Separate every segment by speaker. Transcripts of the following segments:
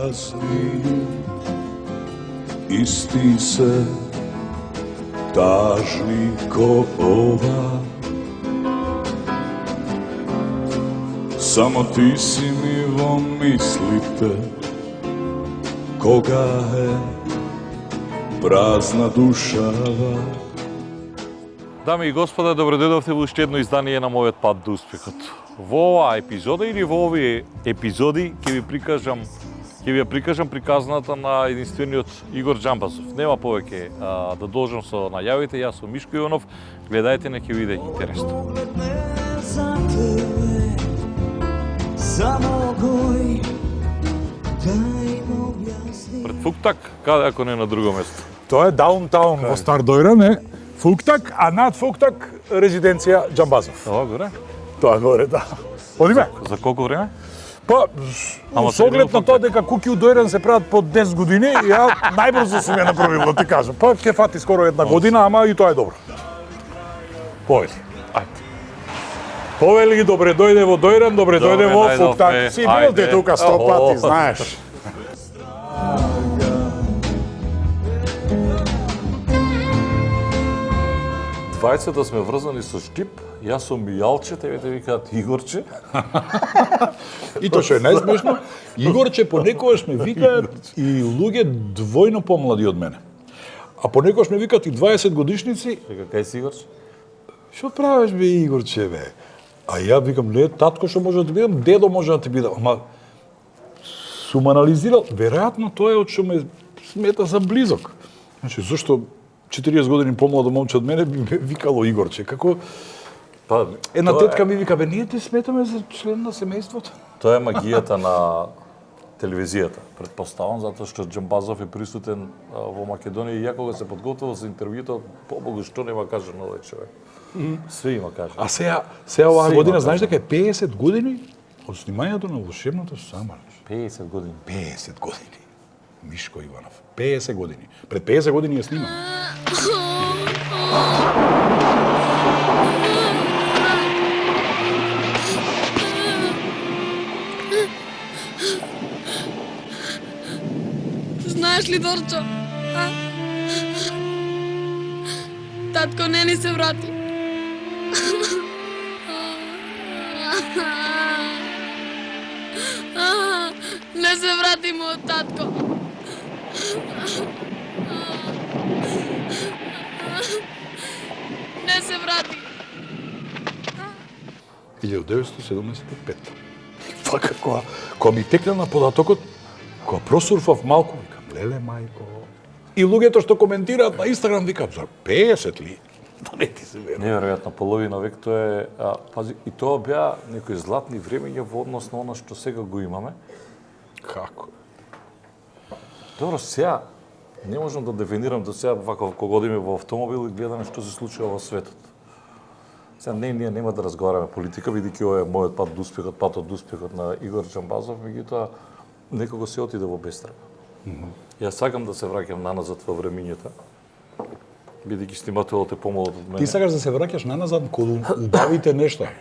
Speaker 1: prazni, isti se tažni ko ova. Samo ti si mi vo mislite, koga je prazna dušava.
Speaker 2: Дами и господа, добредојдовте во уште едно издание на мојот пат до успехот. Во оваа епизода или во овие епизоди ќе ви прикажам приказната на единствениот Игор Џамбазов. Нема повеќе да должам со најавите, јас сум Мишко Иванов, гледајте, не ќе биде интересно. Пред Фуктак, каде ако не на друго место?
Speaker 3: Тоа е даунтаун во Стар Дојран, е Фуктак, а над Фуктак резиденција Џамбазов.
Speaker 2: Ова горе?
Speaker 3: Тоа горе, да. Одиме?
Speaker 2: За колку време?
Speaker 3: Па,
Speaker 2: Ама
Speaker 3: со оглед на тоа дека куки у Дојран се прават по 10 години, ја најбрзо сум ја направил, да ти кажам. Па ќе фати скоро една година, ама и тоа е добро. Повели. Ајде. Повели, добре дојде во Дојран, добре дојде во Фуктак. Си бил ти тука 100 пати, знаеш.
Speaker 2: Двајцата сме врзани со штип, јас сум Мијалче, тебе те викаат Игорче.
Speaker 3: И тоа што е најсмешно, Игорче понекогаш ме викаат и луѓе двојно помлади од мене. А понекогаш ме викаат и 20 годишници.
Speaker 2: Вика, кај си Игорче?
Speaker 3: Што правиш бе Игорче бе? А ја викам, не, татко што може да ти бидам, дедо може да ти бидам. Ама сум анализирал, веројатно тоа е од што ме смета за близок. Значи, зашто 40 години помладо момче од мене би ме викало Игорче. Како
Speaker 2: Па,
Speaker 3: една
Speaker 2: тоа
Speaker 3: тетка ми вика, бе, ние те сметаме за член на семејството.
Speaker 2: Тоа е магијата на телевизијата, претпоставам, затоа што Џамбазов е присутен во Македонија и ја кога се подготвува за интервјуто, побогу што нема каже на овој човек. Све има каже.
Speaker 3: А сега оваа
Speaker 2: Се
Speaker 3: година,
Speaker 2: има,
Speaker 3: знаеш дека е 50 години од снимањето на Волшебното самарч.
Speaker 2: 50 години.
Speaker 3: 50 години. Мишко Иванов. 50 години. Пред 50 години ја снимам.
Speaker 4: Знаеш ли, Дорчо? Татко не ни се врати. Не се врати мојот татко. Не се врати.
Speaker 3: 1975. Фака, кога ми текна на податокот, кога просурфав малку, викам, леле мајко. И луѓето што коментираат на Инстаграм викаат, за 50 ли? Да не ти се верува.
Speaker 2: Неверојатно, половина век тоа е, пази, и тоа беа некои златни времења во однос на она што сега го имаме.
Speaker 3: Како?
Speaker 2: Добро, сега не можам да дефинирам до сега вака кога одиме во автомобил и гледаме што се случува во светот. Сега ние нема да разговараме политика, бидејќи ова е мојот пат до успехот, патот до успехот на Игор Џамбазов, меѓутоа некако се отиде во бестрага. Јас сакам да се враќам наназад во времињата, бидејќи снимателот е помалот од мене.
Speaker 3: Ти сакаш да се враќаш наназад кога убавите нешта.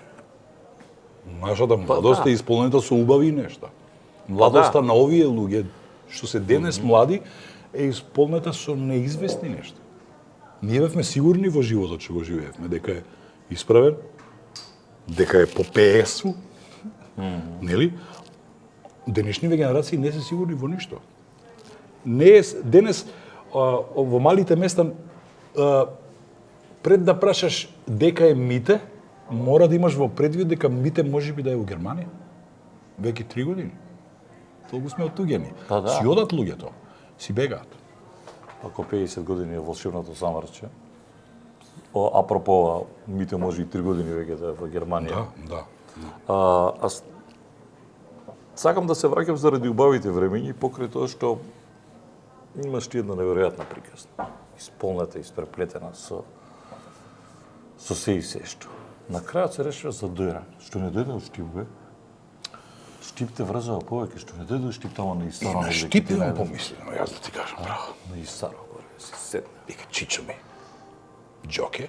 Speaker 3: Нашата младост е исполнета со убави нешта. Младоста на овие луѓе што се денес млади е исполнета со неизвестни нешта. Ние бевме сигурни во животот што го живеевме, дека е исправен, дека е по PS-у, нели? Денешниве генерации не се сигурни во ништо. Не е денес во малите места пред да прашаш дека е Мите, мора да имаш во предвид дека Мите можеби да е во Германија. Веќе 3 години. Толку сме отуѓени.
Speaker 2: Па да.
Speaker 3: Си одат луѓето, си бегаат.
Speaker 2: Ако 50 години е волшебното самарче, апропо, Мите може и 3 години веќе да е во Германија.
Speaker 3: Да.
Speaker 2: Аз сакам да се враќам заради убавите времења и покрај тоа што имаш ти една неверојатна приказна, исполнета, испреплетена со се и се што. На крајот се решува за Дојран, што не дојде од Штип, бе. Штип те врзава повеќе, што не дојде од Штип тамо на Исаро.
Speaker 3: На Штип имам помислено, јас да ти кажам, браво.
Speaker 2: На Исаро, горе, си седне.
Speaker 3: Вика Чичо ми, Џоке,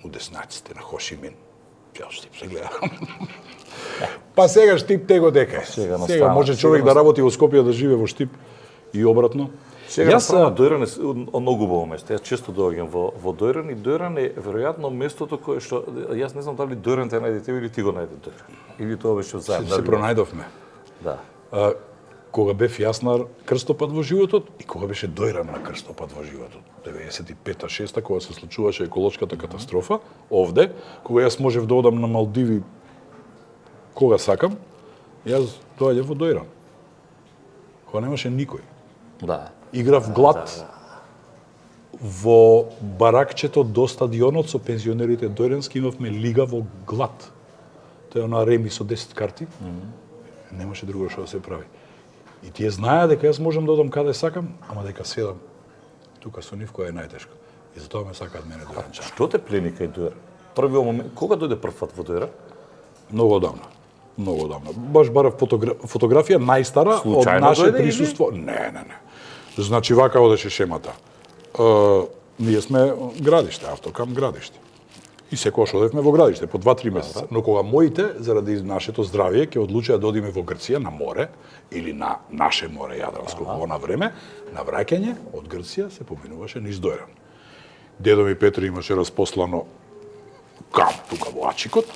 Speaker 3: у деснаците на Хошимин, Ја Штип се гледа. Па сега Штип те го дека.
Speaker 2: Сега на
Speaker 3: Сега
Speaker 2: страна.
Speaker 3: може човек да работи во Скопје да живее во Штип и обратно.
Speaker 2: Сега јас на Дојран е многу убаво место. Јас често доаѓам во Дојран и Дојран е веројатно местото кое што јас не знам дали Дојран те најде тебе или ти го најде Дојран. Или тоа беше заедно.
Speaker 3: Се пронајдовме.
Speaker 2: Да.
Speaker 3: Кога бев јас на крстопат во животот и кога беше Дојран на крстопат во животот. 95-та, 6-та, кога се случуваше еколошката катастрофа, овде, кога јас можев да одам на Малдиви кога сакам, јас доаѓав во Дојран. Кога немаше никој.
Speaker 2: Да.
Speaker 3: Играв глад во баракчето до стадионот со пензионерите Дојрански, имавме лига во глад. Тоа е она реми со 10 карти. Немаше друго што да се прави. И тие знаеа дека јас можам да одам каде сакам, ама дека седам тука со нив која е најтешко. И затоа ме сакаат мене Дојранчани.
Speaker 2: Што те плени кај Дојран? Првиот момент, кога дојде прв пат во Дојран?
Speaker 3: Многу одамна. Многу одамна. Баш барав фотографија најстара
Speaker 2: Случајно
Speaker 3: од наше
Speaker 2: дојде или?
Speaker 3: присуство. Не. Значи вака одеше шемата. Ние сме градиште, Автокам градиште. И секогаш одевме во градиште по 2-3 месеца. Но кога моите, заради нашето здравје, ќе одлучеа да одиме во Грција на море или на наше море Јадранско во она време, на враќање од Грција се поминуваше низ Дојран. Дедо ми Петро имаше распослано камп тука во Ачикот.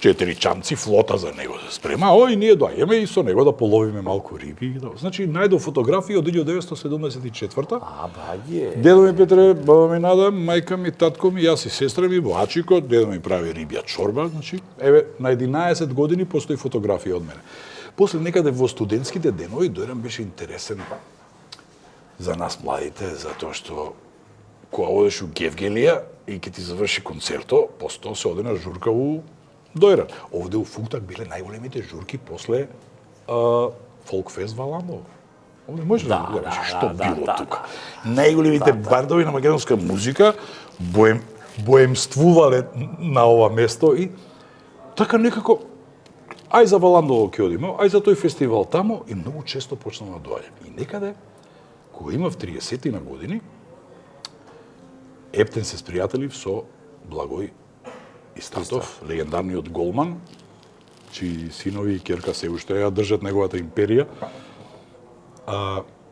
Speaker 3: 4 чамци флота за него се спрема, и ние доаѓаме и со него да половиме малку риби. Значи, најдов фотографии од 1974-та.
Speaker 2: Баѓе.
Speaker 3: Дедо ми Петре, баба ми Нада, мајка ми, татко ми, јас и сестра ми во Ачикот, дедо ми прави рибја чорба, значи, еве, на 11 години постои фотографија од мене. После некаде во студентските денови Дојран беше интересен за нас младите, затоа што кога одеш у Гевгелија и ќе ти заврши концерто, после се оде на журка у Дојран. Овде у Фуктак биле најголемите журки после Фолкфест Валамово. Овде може да гледаш што било тука. Најголемите бандови на македонска музика боемствувале на ова место и така некако ај за Валандово ќе одиме, ај за тој фестивал тамо и многу често почнам да доаѓам. И некаде кога имав 30 на години, ептен се спријателив со Благој Истратов, легендарниот голман, чии синови и ќерка се уште ја држат неговата империја.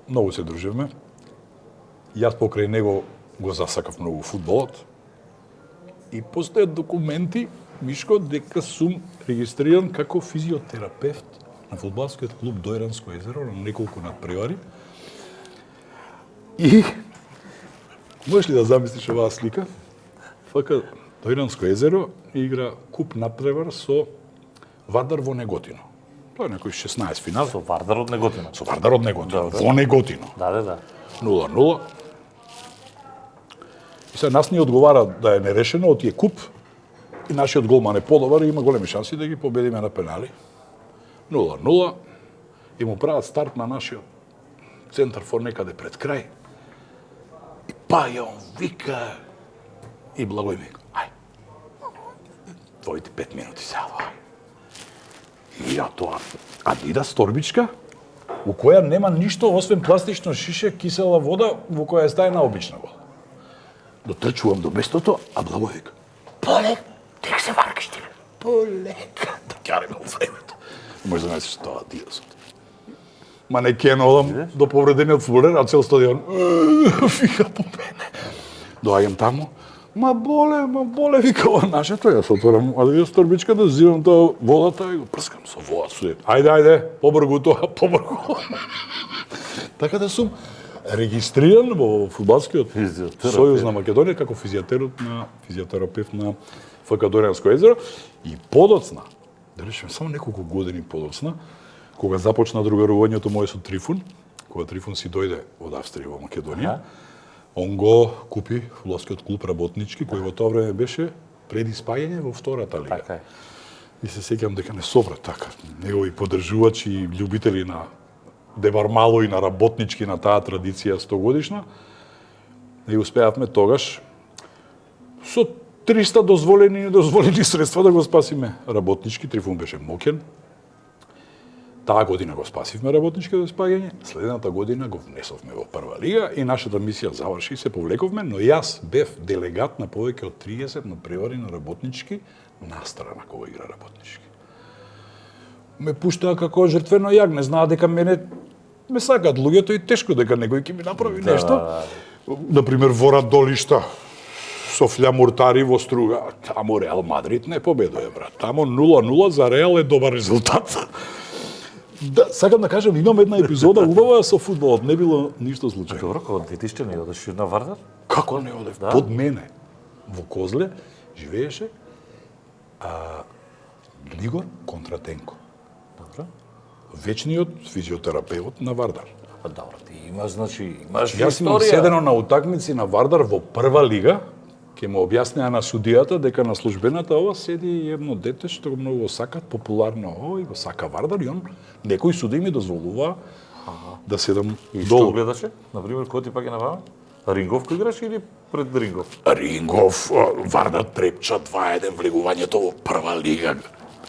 Speaker 3: Многу се дружевме. Јас покрај него го засакав многу фудбалот. И постојат документи, Мишко, дека сум регистриран како физиотерапевт на фудбалскиот клуб Дојранско езеро на неколку надпревари. И можеш ли да замислиш оваа слика? Фака Дојранско езеро игра куп надпревар со Вардар во Неготино. Тоа е некој 16 финал.
Speaker 2: Со Вардар од Неготино.
Speaker 3: Со Вардар од Неготино. Во Неготино.
Speaker 2: Да.
Speaker 3: 0-0. И сега нас ни одговара да е нерешено од тие куп и нашиот голман е подобар и има големи шанси да ги победиме на пенали. 0-0. И му прават старт на нашиот центар фор некаде пред крај. И паја он вика и Благој ми ај, твоите 5 минути сега. И ја тоа Адидас торбичка, у која нема ништо освен пластично шише, кисела вода, во која е стајна обична вода. Дотрчувам до местото, а Благој вика, полек, тек се варкаш ти, полек, да ќариме во времето. Може да најсиш тоа Адидасот. Ма не кен одам до повредениот флорер, а цел стадион вика по мене. Доаѓам таму, ма боле, вика ова нашето, јас отворам Адидас торбичка да зивам тоа водата и го прскам со вода сует. Ајде, побргу тоа, побргу. Така да сум регистриран во фудбалскиот сојуз на Македонија како физиотерапевт на ФК Дојранско езеро и подоцна, да речеме само неколку години подоцна, кога започна другарувањето моје со Трифун, кога Трифун си дојде од Австрија во Македонија, он го купи фудбалскиот клуб работнички, кој во тоа време беше преди спаѓање во втората лига.
Speaker 2: Така е.
Speaker 3: И се сеќам дека не собра така. Негови поддржувачи и љубители на Дебар Мало и на работнички на таа традиција 100 годишна, и успеавме тогаш со 300 дозволени и недозволени средства да го спасиме работнички. Трифун беше моќен. Таа година го спасивме работничкото спаѓање, следната година го внесовме во прва лига и нашата мисија заврши, се повлековме, но јас бев делегат на повеќе од 30 надпревари на работнички настрана кога игра работнички. Ме пуштаа како жртвено јагне, знаат дека мене ме сакаат луѓето и тешко дека некој ќе ми направи нешто. Например, во Радолишта, Софија Муртари во Струга, тамо Реал Мадрид не победува, брат. Тамо 0-0 за Реал е добар резултат. Да, сакам да кажам, имам една епизода убава со фудбалот, не било ништо случајно.
Speaker 2: Добро, кога детиште не одеш на Вардар?
Speaker 3: Како не одев? Да? Под мене, во Козле, живееше Глигор Контратенко.
Speaker 2: Добро.
Speaker 3: Вечниот физиотерапевт на Вардар.
Speaker 2: Па добро, ти имаш, значи, имаш
Speaker 3: Јас имам
Speaker 2: историја.
Speaker 3: седено на утакмици на Вардар во прва лига, ќе му објаснеа на судијата дека на службената ова седи едно дете што многу го сакат, популарно ово и го сака Вардар и он некој суди ми дозволува да седам
Speaker 2: И што
Speaker 3: долу.
Speaker 2: гледаше? Например, кој ти пак е наваме? Рингов кој играш или пред Рингов?
Speaker 3: Рингов, Вардар Трепча 2-1 влегувањето во прва лига.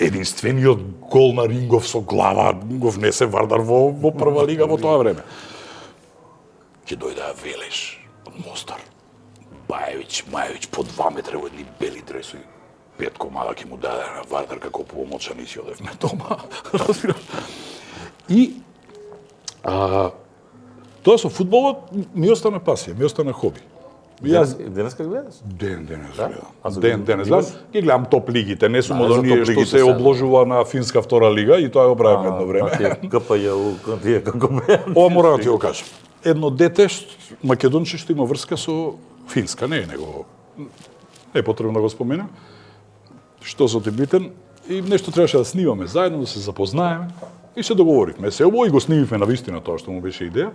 Speaker 3: Единствениот гол на Рингов со глава го внесе Вардар во прва лига во тоа време. Ќе дојдаа Велеш од Мостар. Баевиќ, Маевиќ по 2 метра во едни бели дресови. 5 комада ќе му даде на Вардар како помоćan и си одевме дома. Разбираш? И тоа со фудбалот ми остана пасија, ми остана хоби.
Speaker 2: Јас денеска гледаш?
Speaker 3: Денес
Speaker 2: Да? А за
Speaker 3: гледам. Денес
Speaker 2: имаш?
Speaker 3: гледам. Ги гледам топ лигите, не сум
Speaker 2: Да,
Speaker 3: од
Speaker 2: за
Speaker 3: оние
Speaker 2: топ
Speaker 3: што
Speaker 2: лигите
Speaker 3: се
Speaker 2: сега.
Speaker 3: обложува на финска втора лига и тоа го правам едно време.
Speaker 2: КПЈ, тие како беа.
Speaker 3: Ова мора да ти го кажам. Едно дете, македонче што има врска со финска, не е потребно да го споменам. Што со битен и нешто требаше да снимаме заедно, да се запознаеме и се договоривме. Се ово и го снимивме на вистина тоа што му беше идеја.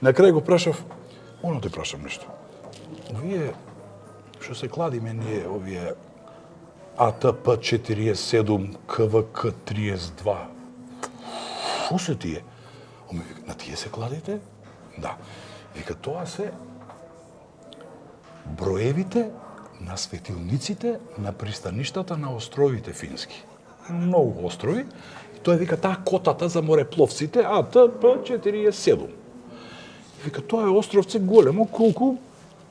Speaker 3: На крај го прашав, те прашам нешто. Овие што се кладиме ние, овие АТП 47, КВК 32. Што се тие? Вика, на тие се кладите? Да. Вика, тоа се броевите на светилниците на пристаништата на островите фински. Многу острови. И тоа вика таа котата за морепловците АТП 47. Вика, тоа е островце големо колку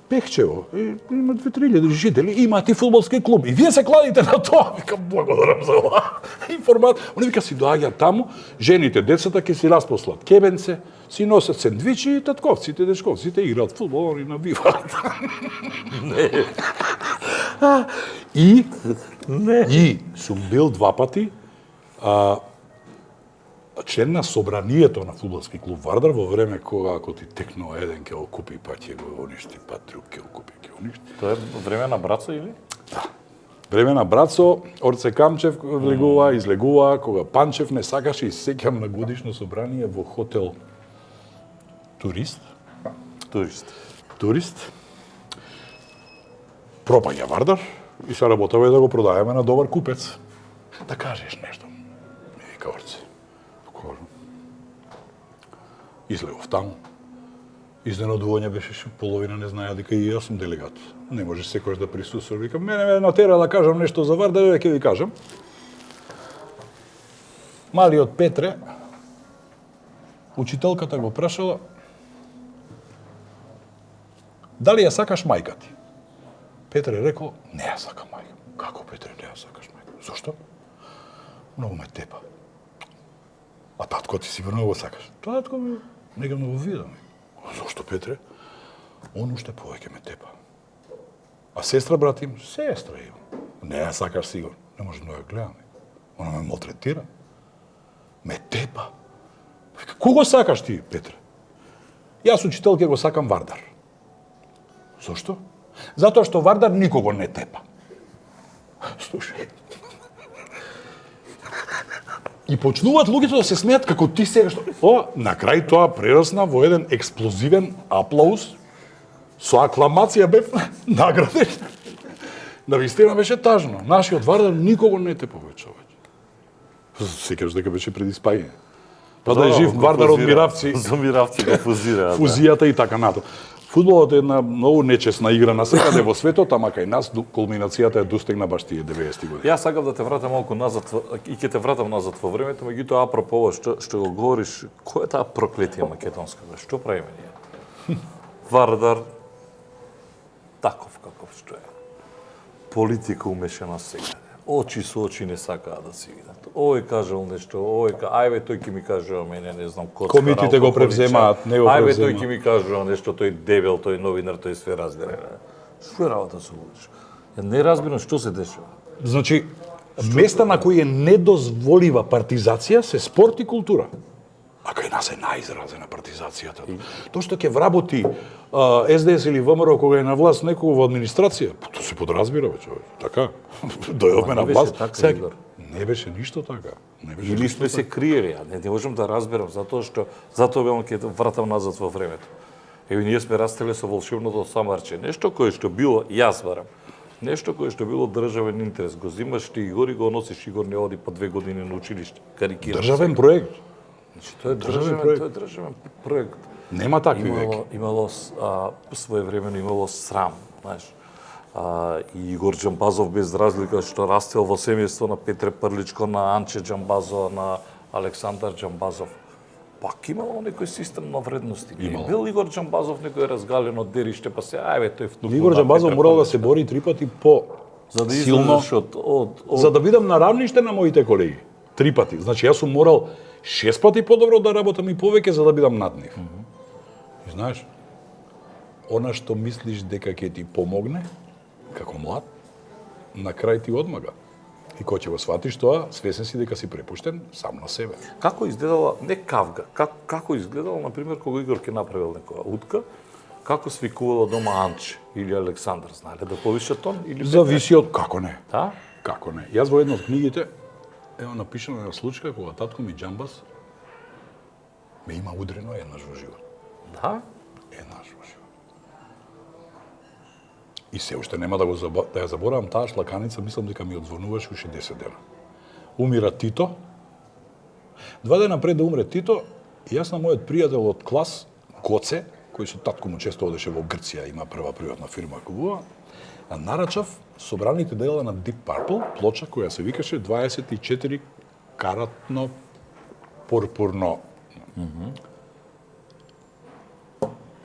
Speaker 3: Пехчево. Има 2-3 жители, имаат и фудбалски клуб. И вие се кладите на тоа. Вика, благодарам за ова информација. Они вика си доаѓаат таму, жените, децата ќе си распослат кебенце, си носат сендвичи и татковците, дечковците играат фудбал, они набиваат. И сум бил 2 пати член на собранието на фудбалски клуб Вардар во време кога ако ти текнува еден ќе го купи, па ќе го уништи, па друг ќе го купи, ќе го уништи.
Speaker 2: Тоа е време на Брацо или?
Speaker 3: Да. Време на Брацо, Орце Камчев влегува, излегува, кога Панчев не сакаше и сеќам на годишно собрание во хотел Турист. Пропаѓа Вардар и се работава да го продаваме на добар купец. Да кажеш нешто. Ми вика Орце. Излегов таму. Изненадување беше што половина не знаја дека и јас сум делегат. Не може секојаш да присуствува. Викам, мене ме натера да кажам нешто за Вардар, ќе ви кажам. Малиот Петре, учителката го прашала, дали ја сакаш мајка ти? Петре рекол, не ја сакам мајка. Како, Петре, не ја сакаш мајка? Зошто? Многу ме тепа. А татко ти сигурно го сакаш. Татко ми не го многу видам. Зошто, Петре? Он уште повеќе ме тепа. А сестра, брат им? Сестра имам. Не ја сакаш сигурно. Не може да ја гледам. Она ме малтретира. Ме тепа. Кого сакаш ти, Петре? Јас учителке го сакам Вардар. Зошто? Затоа што Вардар никого не тепа. Слушај. И почнуваат луѓето да се смеат како ти сега што... на крај тоа прерасна во еден експлозивен аплауз со акламација бев награден. Навистина беше тажно. Нашиот Вардар никого не те повечува. Секаш дека беше преди спаѓање. Па да е жив Вардар од Миравци.
Speaker 2: За Миравци го фузира.
Speaker 3: Фузијата и така нато. Фудбалот е една многу нечесна игра на секаде во светот, ама кај нас кулминацијата е достигна баш тие 90-ти години.
Speaker 2: Јас сакам да те вратам малку назад и ќе те вратам назад во времето, меѓутоа апропо ова што го говориш, кој е таа проклетија македонска? Што правиме ние? Вардар таков каков што е. Политика умешана секаде. Очи со очи не сакаат да си видат. Овој кажал нешто, овој ајбе тој ќе ми кажува мене, не знам, коцкар.
Speaker 3: Комитите го превземаат, не го
Speaker 2: ајбе
Speaker 3: превземаат.
Speaker 2: тој ќе ми кажува нешто, тој дебел, тој новинар, тој све разбира. Што е работа со луѓе? Ја не разбирам што се дешава.
Speaker 3: Значи, места на кои е недозволива партизација се спорт и култура. А кај нас е најизразена партизацијата. Тоа што ќе вработи СДС или ВМРО кога е на власт некој во администрација, тоа се подразбира, бе, човек. Така. Дојдовме на
Speaker 2: беше
Speaker 3: власт.
Speaker 2: така,
Speaker 3: Сега,
Speaker 2: Игор.
Speaker 3: не беше ништо така. Не беше
Speaker 2: Или
Speaker 3: ништо
Speaker 2: сме се криели, а не можам да разберам, затоа велам ќе вратам назад во времето. Еве ние сме растеле со волшебното самарче, нешто кое што било, јас барам, нешто кое што било државен интерес, го зимаш ти Игор и го носиш, Игор не оди по 2 години на училиште. Карикирам.
Speaker 3: државен проект.
Speaker 2: Значи, тоа е државен проект.
Speaker 3: Нема такви веќе.
Speaker 2: Имало своевремено имало срам, знаеш. И Игор Џамбазов без разлика што растел во семејство на Петре Прличко, на Анче Џамбазо, на Александар Џамбазов. Пак имало некој систем на вредности.
Speaker 3: Имало.
Speaker 2: Бил Игор Џамбазов некој разгалено дереште, па се ајбе тој внук.
Speaker 3: Игор
Speaker 2: на
Speaker 3: Џамбазов
Speaker 2: Петре
Speaker 3: морал да
Speaker 2: Прличко.
Speaker 3: се бори 3 пати по
Speaker 2: За да
Speaker 3: силно,
Speaker 2: излезеш од
Speaker 3: за да бидам на равниште на моите колеги. 3 пати. Значи, јас сум морал 6 пати подобро да работам и повеќе за да бидам над нив. И знаеш, она што мислиш дека ќе ти помогне, како млад, на крај ти одмага. И кој ќе го сватиш тоа, свесен си дека си препуштен сам на себе.
Speaker 2: Како изгледала, не кавга, како изгледала, например, кога Игор ќе направил некоја утка, како свикувала дома Анче или Александар, знаеле да повише тон или Петре?
Speaker 3: Зависи од како не.
Speaker 2: Да?
Speaker 3: Како не. Јас во една од книгите, ево напишано една случка кога татко ми Џамбаз ме има удрено еднаш во живот.
Speaker 2: Да?
Speaker 3: Еднаш во живот. И се уште нема да ја заборавам таа шлаканица, мислам дека ми одзвонуваше уште 10 дена. Умира Тито. 2 дена пред да умре Тито, јас на мојот пријател од клас, Гоце, кој со татко му често одеше во Грција, има прва приватна фирма кувува, а нарачав собраните дела на Deep Purple, плоча која се викаше 24 каратно пурпурно.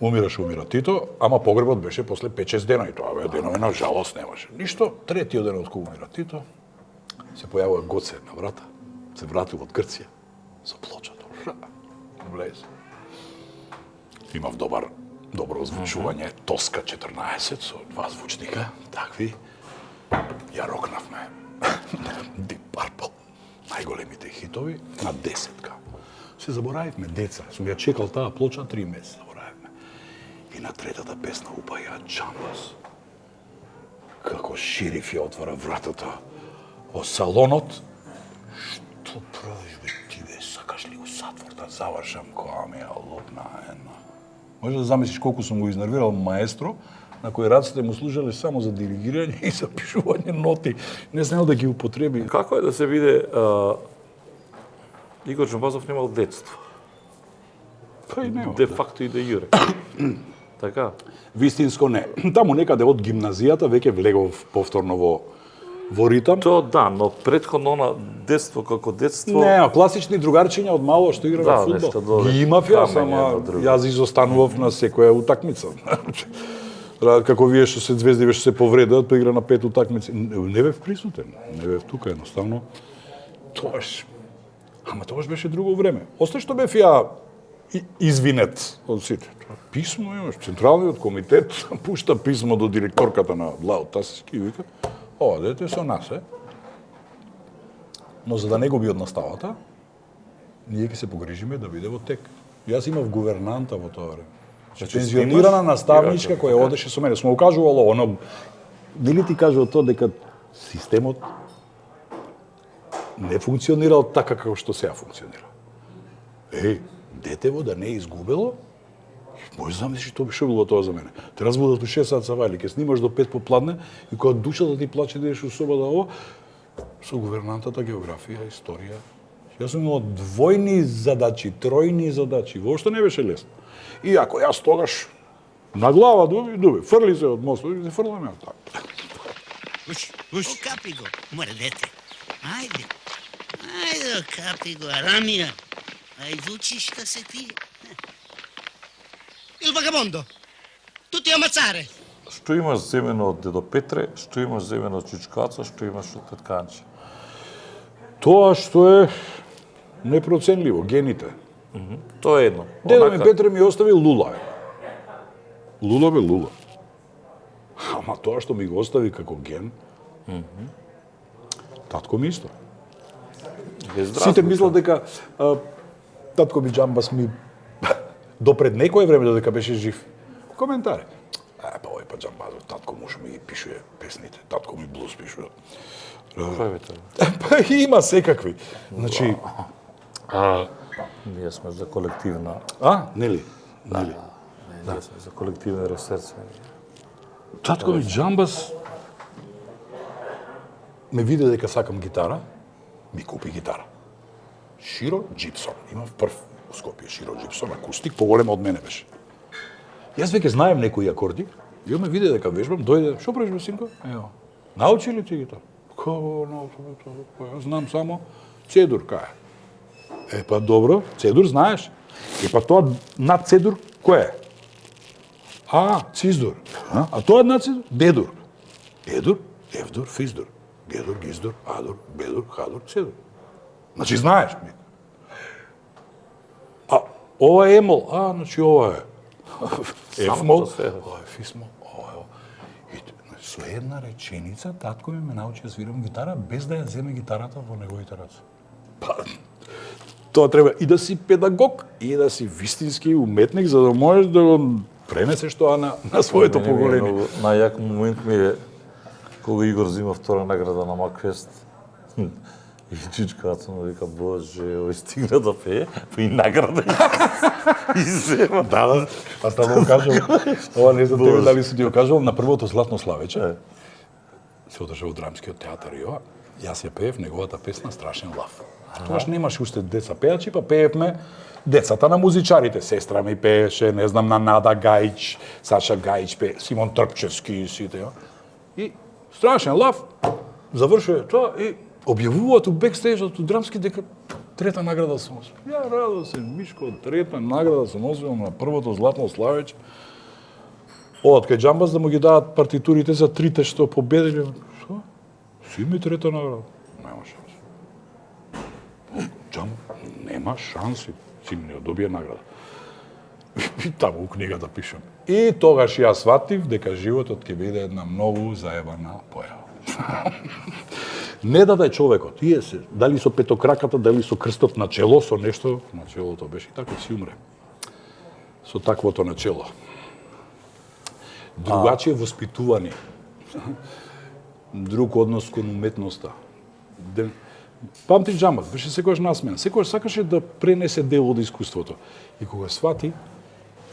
Speaker 3: Умира Тито, ама погребот беше после 5-6 дена и тоа бе денове на жалост немаше. Ништо, третиот ден од кога умира Тито, се појавува Гоце на врата, се вратил од Грција со плочата. Влезе. Имав добро озвучување, Тоска 14 со 2 звучника, такви. Ја рокнавме. Deep Purple, најголемите хитови на 10-ка. Се заборавивме деца, сум ја чекал таа плоча 3 месеци, заборавивме. И на третата песна упаја Џамбаз. Како шериф ја отвара вратата во салонот. Што правиш бе ти бе, сакаш ли у затвор да завршам која ми ја лопна една. Може да замислиш колку сум го изнервирал маестро, на кој раците му служеле само за диригирање и за пишување ноти. Не знаел да ги употреби.
Speaker 2: Како е да се биде Игор Џамбазов немал детство?
Speaker 3: Па и нема.
Speaker 2: Де факто и де јуре. Така?
Speaker 3: Вистинско не. Таму некаде од гимназијата веќе влегов повторно во ритам.
Speaker 2: То да, но претходно на детство како детство...
Speaker 3: Не, класични другарчиња од мало што играле
Speaker 2: Да,
Speaker 3: фудбал.
Speaker 2: нешто добро.
Speaker 3: Ги имав јас,
Speaker 2: Камења,
Speaker 3: ама
Speaker 2: едно друго.
Speaker 3: јас изостанував на секоја утакмица. Како вие што се звезди што се повредат, па игра на 5 утакмици. Не бев присутен, не бев тука едноставно. Тогаш беше друго време. Осте што бев ја извинет од сите. Писмо имаш, Централниот комитет пушта писмо до директорката на Лао Тасиски и вика: "Ова дете со нас е." Но за да не губи од наставата, ние ќе се погрижиме да биде во тек. Јас имав гувернанта во тоа време. Пензионирана наставничка која одеше со мене. Смо кажувало оно, нели ти кажува тоа дека системот не функционирал така како што сега функционира. Детево да не е изгубело, може замислиш што беше било тоа за мене. Те разбудат у 6 сат савајли, ке снимаш до 5 попладне и кога душата ти плаче да идеш у соба да ово, со гувернантата географија, историја. Јас сум имал двојни задачи, тројни задачи, воопшто не беше лесно. И ако јас тогаш На глава дуби, фрли се од мостот и се фрламе од така.
Speaker 5: О, Капиго, море дете. Ајде. Ајде, Капиго, Арамија. Aiucishka se ti. Il vagabondo. Tutti ammazzare.
Speaker 2: Што имаш земено од дедо Петре, што имаш земено од Чичкаца, што имаш од Тетканче?
Speaker 3: Тоа што е непроценливо, гените.
Speaker 2: Тоа е едно.
Speaker 3: Дедо ми Петре ми оставил лула. Лула бе лула. Ама тоа што ми го остави како ген, татко ми исто. Сите мислат дека татко ми Джамбас ми допред некое време додека беше жив. Коментари. Па овој па Джамбазов, татко муж ми ги пишува песните, татко ми блуз пишува.
Speaker 2: Кој бе тоа?
Speaker 3: Па има секакви. Значи,
Speaker 2: Ние сме за колективна.
Speaker 3: Нели?
Speaker 2: Нели? Ние сме за колективно ресерцвање.
Speaker 3: Татко ми Джамбас ме виде дека сакам гитара, ми купи гитара. Широ Джипсон. Имав прв во Скопје Широ Джипсон, акустик, поголема од мене беше. Јас веќе знаем некои акорди, и он ме виде дека вежбам, дојде, што правиш бе синко? Ево. Научи ли ти гитара? Како научи гитара? Јас знам само цедур кај. Па добро, цедур знаеш. Па тоа над цедур кој е? Циздур. А тоа над цедур? Бедур. Едур, евдур, физдур. Гедур, гиздур, адур, бедур, хадур, цедур. Значи знаеш ми. Ова е емол, значи ова е ефмол, ова е фисмол, ова е. И со една реченица татко ми ме научи да свирам гитара без да ја земе гитарата во неговите раце. Тоа треба и да си педагог и да си вистински уметник за да можеш да го пренесеш тоа на своето поколение.
Speaker 2: Најак момент ми е кога Игор зима втора награда на Макфест. И Чичкаца му вика, боже, ој стигна да пее, па и награда и зема.
Speaker 3: Да, аз да го кажам, ова не знам тебе дали си ти го кажувам, на првото Златно славече, се одржа во Драмскиот театар и ова, јас ја пеев неговата песна Страшен лав. Тогаш немаше уште деца пеачи, па пеевме децата на музичарите. Сестра ми пееше, не знам, на Нада Гајич, Саша Гајич пее, Симон Трпчевски и сите. И Страшен лав завршува тоа и објавуваат у бекстејджот у Драмски дека трета награда сум освоил. Ја радосен Мишко, трета награда сум освоил на првото Златно славење. Од кај Джамбас да му ги дадат партитурите за трите што победиле. Што? Си ми трета награда. Нема шанси. Нема шанси. Син не добие награда. И таму у книгата пишам. И тогаш ја сватив дека животот ќе биде една многу заебана појава. Не даде човекот, тие се, дали со петокраката, дали со крстот на чело, со нешто, на челото беше и така си умре. Со таквото начело. Другачие воспитувани. Друг однос кон уметноста. Памти Джамбас, беше секогаш насмеан. Секогаш сакаше да пренесе дел од искуството. И кога свати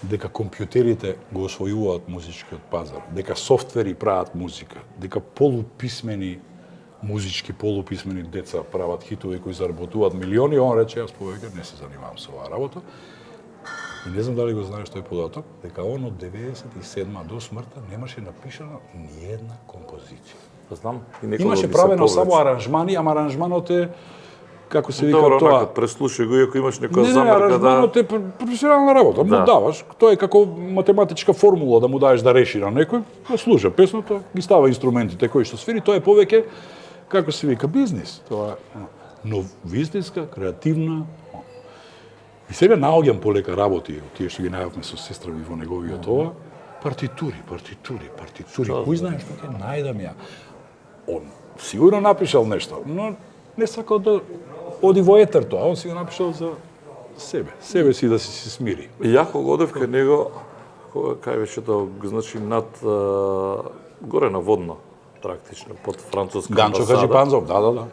Speaker 3: дека компјутерите го освојуваат музичкиот пазар, дека софтвери прават музика, дека полуписмени музички полуписмени деца прават хитови кои заработуваат милиони, он рече, јас повеќе не се занимавам со оваа работа. И не знам дали го знаеш тој податок, дека он од 97 до смртта немаше напишана ни една композиција.
Speaker 2: Знам.
Speaker 3: Имаше правено само аранжмани, ама аранжманот е како се вика
Speaker 2: добро,
Speaker 3: тоа.
Speaker 2: Добро, преслушај го, ако имаш некоја
Speaker 3: Не,
Speaker 2: замерка
Speaker 3: аранжманот е професионална работа, му даваш. Тоа е како математичка формула да му даеш да реши на некој, да слуша песната, ги става инструментите кои што свири, тоа е повеќе како се вика бизнис. Тоа е но вистинска, креативна. И сега наоѓам полека работи, тие што ги најавме со сестра ми во неговиот ова, партитури. Кој знае што ќе најдам ја? Он сигурно напишал нешто, но не сакал да оди во етер тоа, он си го напишал за себе си да се смири.
Speaker 2: Ја кога одев кај него, кај беше тоа, значи над горе на Водно, практично, под француска
Speaker 3: Ганчо
Speaker 2: амбасада.
Speaker 3: Хаджипанзов, да.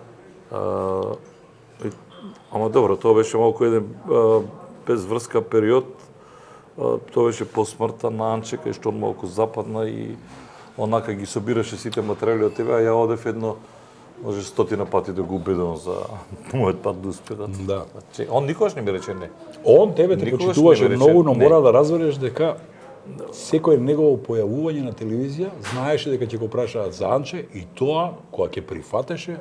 Speaker 2: Ама добро, тоа беше малку еден без врска период. Тоа беше по смртта на Анче, кај што он малку западна и онака ги собираше сите материјали од тебе, а ја одев едно, може 100 пати да го убедам за мојот пат да успеат.
Speaker 3: Да.
Speaker 2: Он никогаш не ми рече не.
Speaker 3: Он тебе те
Speaker 2: Никогаш
Speaker 3: почитуваше
Speaker 2: не ми рече
Speaker 3: многу, но
Speaker 2: не.
Speaker 3: мора да разбереш дека секое негово појавување на телевизија, знаеше дека ќе го прашаат за Анче и тоа, кога ќе прифатеше,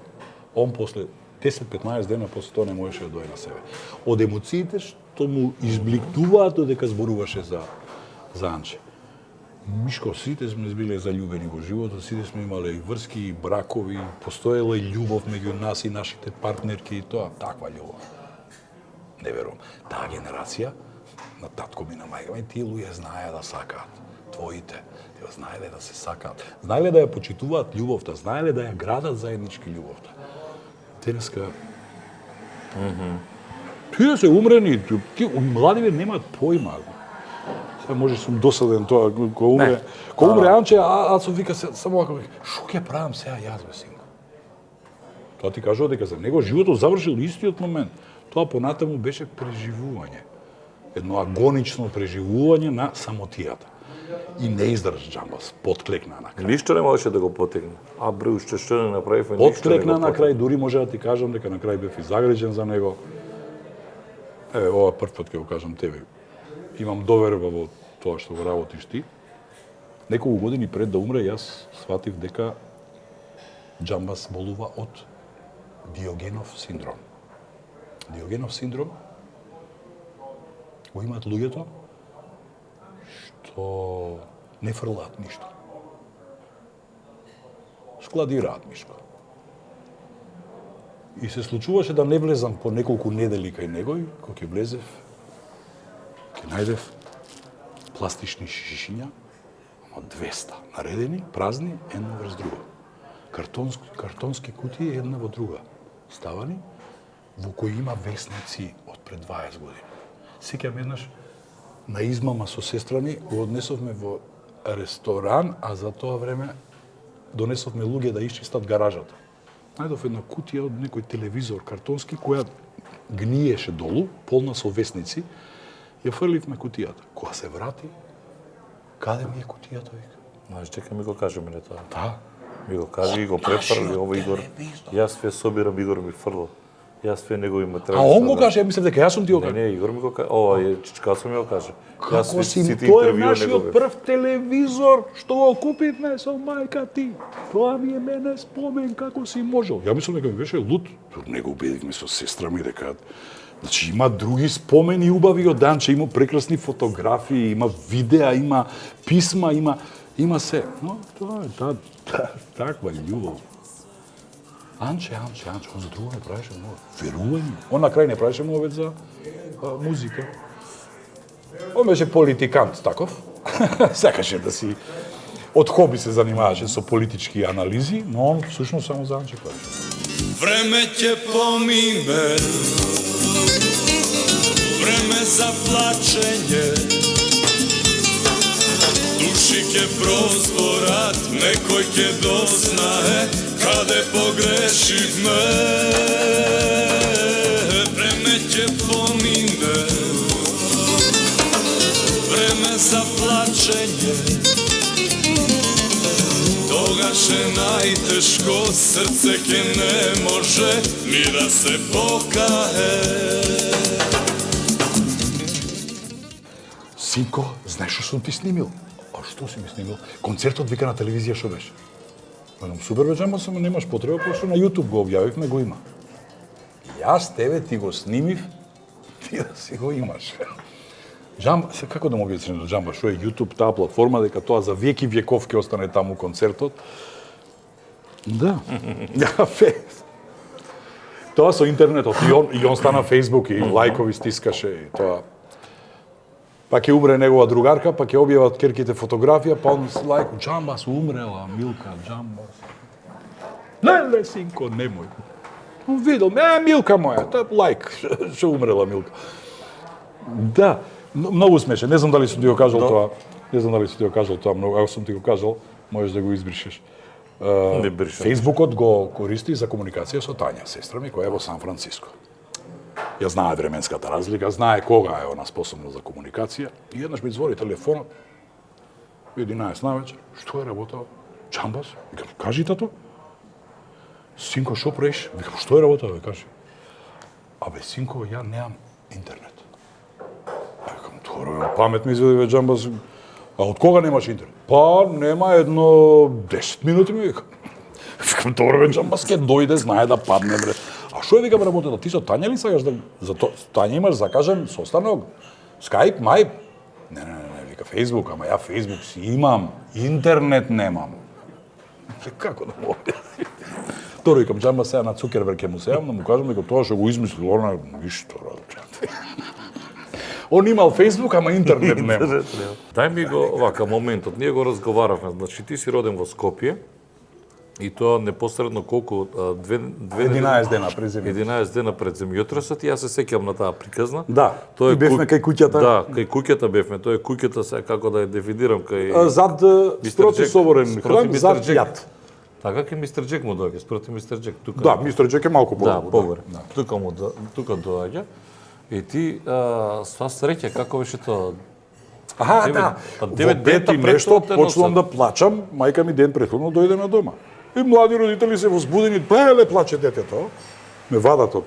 Speaker 3: он после 10-15 дена после тоа не можеше да дојде на себе. Од емоциите што му избликнуваат додека зборуваше за Анче. Мишко, сите сме биле заљубени во животот, сите сме имале и врски, и бракови, постоела и љубов меѓу нас и нашите партнерки и тоа, таква љубов. Не верувам. Таа генерација, на татко ми, на мајка ми, тие луѓе знаеа да сакаат. Твоите, тие знаеле да се сакаат. Знаеле да ја почитуваат љубовта, знаеле да ја градат заеднички љубовта. Денеска... Тие се умрени, тие младиве немаат појма. Сега може сум досаден тоа, кога умре Анче, Ацо вика само вака, шо ќе правам сега јас, бе, синко? Тоа ти кажува дека за него животот завршил истиот момент. Тоа понатаму беше преживување. Едно агонично преживување на самотијата. И не издржа Џамбас, потклекна на крај.
Speaker 2: Ништо не можеше да го потегне. А бре, уште што не направивме, ништо не го
Speaker 3: Потклекна на крај, дури може да ти кажам дека на крај бев и загрижен за него. Еве, ова прв пат ќе го кажам тебе. Имам доверба во тоа што го работиш ти. Неколку години пред да умре, јас сватив дека Џамбас болува од Диогенов синдром. Диогенов синдром го имаат луѓето што не фрлаат ништо. Складираат, Мишко. И се случуваше да не влезам по неколку недели кај него и кога ќе влезев, ќе најдев пластични шишиња, ама 200, наредени, празни, една врз друга. Картонски кутии една во друга, ставани, во кои има весници од пред 20 години. Сеќавам еднаш на измама со сестрани го однесовме во ресторан, а за тоа време донесовме луѓе да исчистат гаражата. Најдов една кутија од некој телевизор картонски која гниеше долу, полна со весници, ја фрливме кутијата. Кога се врати, каде ми е кутијата, вика?
Speaker 2: Знаеш, чека ми го каже мене тоа.
Speaker 3: Да.
Speaker 2: Ми го каже и го префрли, ова Игор. Јас све собирам, Игор ми фрла. Јас све негови материјали.
Speaker 3: А он го каже, ја мислев дека јас сум ти го
Speaker 2: Не,
Speaker 3: каже.
Speaker 2: не, Игор ми го каже. Ова е Чичкасо ми го каже. Јас
Speaker 3: Како си,
Speaker 2: сите
Speaker 3: тоа е
Speaker 2: интервјуа
Speaker 3: нашиот
Speaker 2: негови.
Speaker 3: прв телевизор што го купивме со мајка ти. Тоа ми е мене спомен како си можел. Ја мислам дека ми беше луд. Не го убедивме со сестра ми дека значи има други спомени убави од Анче, има прекрасни фотографии, има видеа, има писма, има се. Но тоа е таква љубов. Анче, он за друго не правеше много. Верувај ми. Он на крај не правеше много веќе за музика. Он беше политикант таков. Сакаше да си од хоби се занимаваше со политички анализи, но он всушност само за Анче правеше.
Speaker 1: Време ќе помине, време за плачење, души ќе прозборат, некој ќе дознае каде погрешивме. Време ќе помине, време за плачење, тогаш е најтешко, срце ќе не може ни да се покае.
Speaker 3: Синко, знаеш што сум ти снимил? А што си ми снимил? Концертот вика на телевизија што беше? Велам, супер бе, Џамбас, само немаш потреба, пошто на YouTube го објавивме, го има. Јас тебе ти го снимив, ти да си го имаш. Џамбас, како да му објасним до Џамбас, што е YouTube, таа платформа, дека тоа за веки веков ќе остане таму концертот. Да. Тоа со интернетот, и он стана Facebook, и лајкови стискаше, и тоа. Па ќе умре негова другарка, па ќе објават керките фотографија, па он лајко, Џамбас умрела, Милка, Џамбас. Леле, синко, немој. Он видел, Милка моја, тоа лајк, што умрела Милка. Да, многу смешен, не знам дали сум ти го кажал тоа. Не знам дали сум ти го кажал тоа, многу, ако сум ти го кажал, можеш да го избришеш.
Speaker 2: Не бришам.
Speaker 3: Фејсбукот го користи за комуникација со Тања, сестра ми, која е во Сан Франциско. Ја знае временската разлика, знае кога е она способна за комуникација. И еднаш ми звори телефонот, 11 навечер, што е работава? Џамбас? Викам, кажи тато. Синко, што правиш? Викам, што е работава, кажи. Абе, синко, ја немам интернет. Викам, тоа памет ми изведе, Џамбас. А од кога немаш интернет? Па, нема едно 10 минути, ми вика. Викам, добре, бе, Джамбас, ке дојде, знае да падне, бре. А шо е, викам, работата? Ти со Тања ли сакаш да... За то... Тања имаш закажан состанок? Скайп, мајп? Не, вика, Фейсбук, ама ја Фейсбук си имам, интернет немам. Како да му објасни? Второ, викам, Джамбас, сега на Цукерберг ќе му се јавам, да му кажам, дека тоа што го измислил, она, ништо работа. Он имал Фейсбук, ама интернет нема.
Speaker 2: Дај ми го овака моментот, ние го разговаравме, значи ти си роден во Скопје и тоа непосредно колку
Speaker 3: 11 дена пред земјотресот.
Speaker 2: 11 дена пред земјотресот и јас се сеќавам на таа приказна.
Speaker 3: Да, и бевме кај куќата.
Speaker 2: Да, кај куќата бевме, тоа е куќата сега како да ја дефинирам кај
Speaker 3: Зад спроти Соборен храм, зад јат.
Speaker 2: Така ке мистер Джек му доаѓа, спроти мистер Джек тука.
Speaker 3: Да, мистер Джек е малку
Speaker 2: Да,
Speaker 3: подолу.
Speaker 2: погоре. Тука доаѓа. И ти сва среќа како беше тоа?
Speaker 3: Аха,
Speaker 2: Девет-
Speaker 3: да.
Speaker 2: па
Speaker 3: Во
Speaker 2: 9 дета
Speaker 3: пет и
Speaker 2: пред
Speaker 3: нешто
Speaker 2: тоа те
Speaker 3: почнувам
Speaker 2: носат.
Speaker 3: да плачам, мајка ми ден претходно дојде на дома. И млади родители се возбудени, пеле плаче детето. Ме вадат од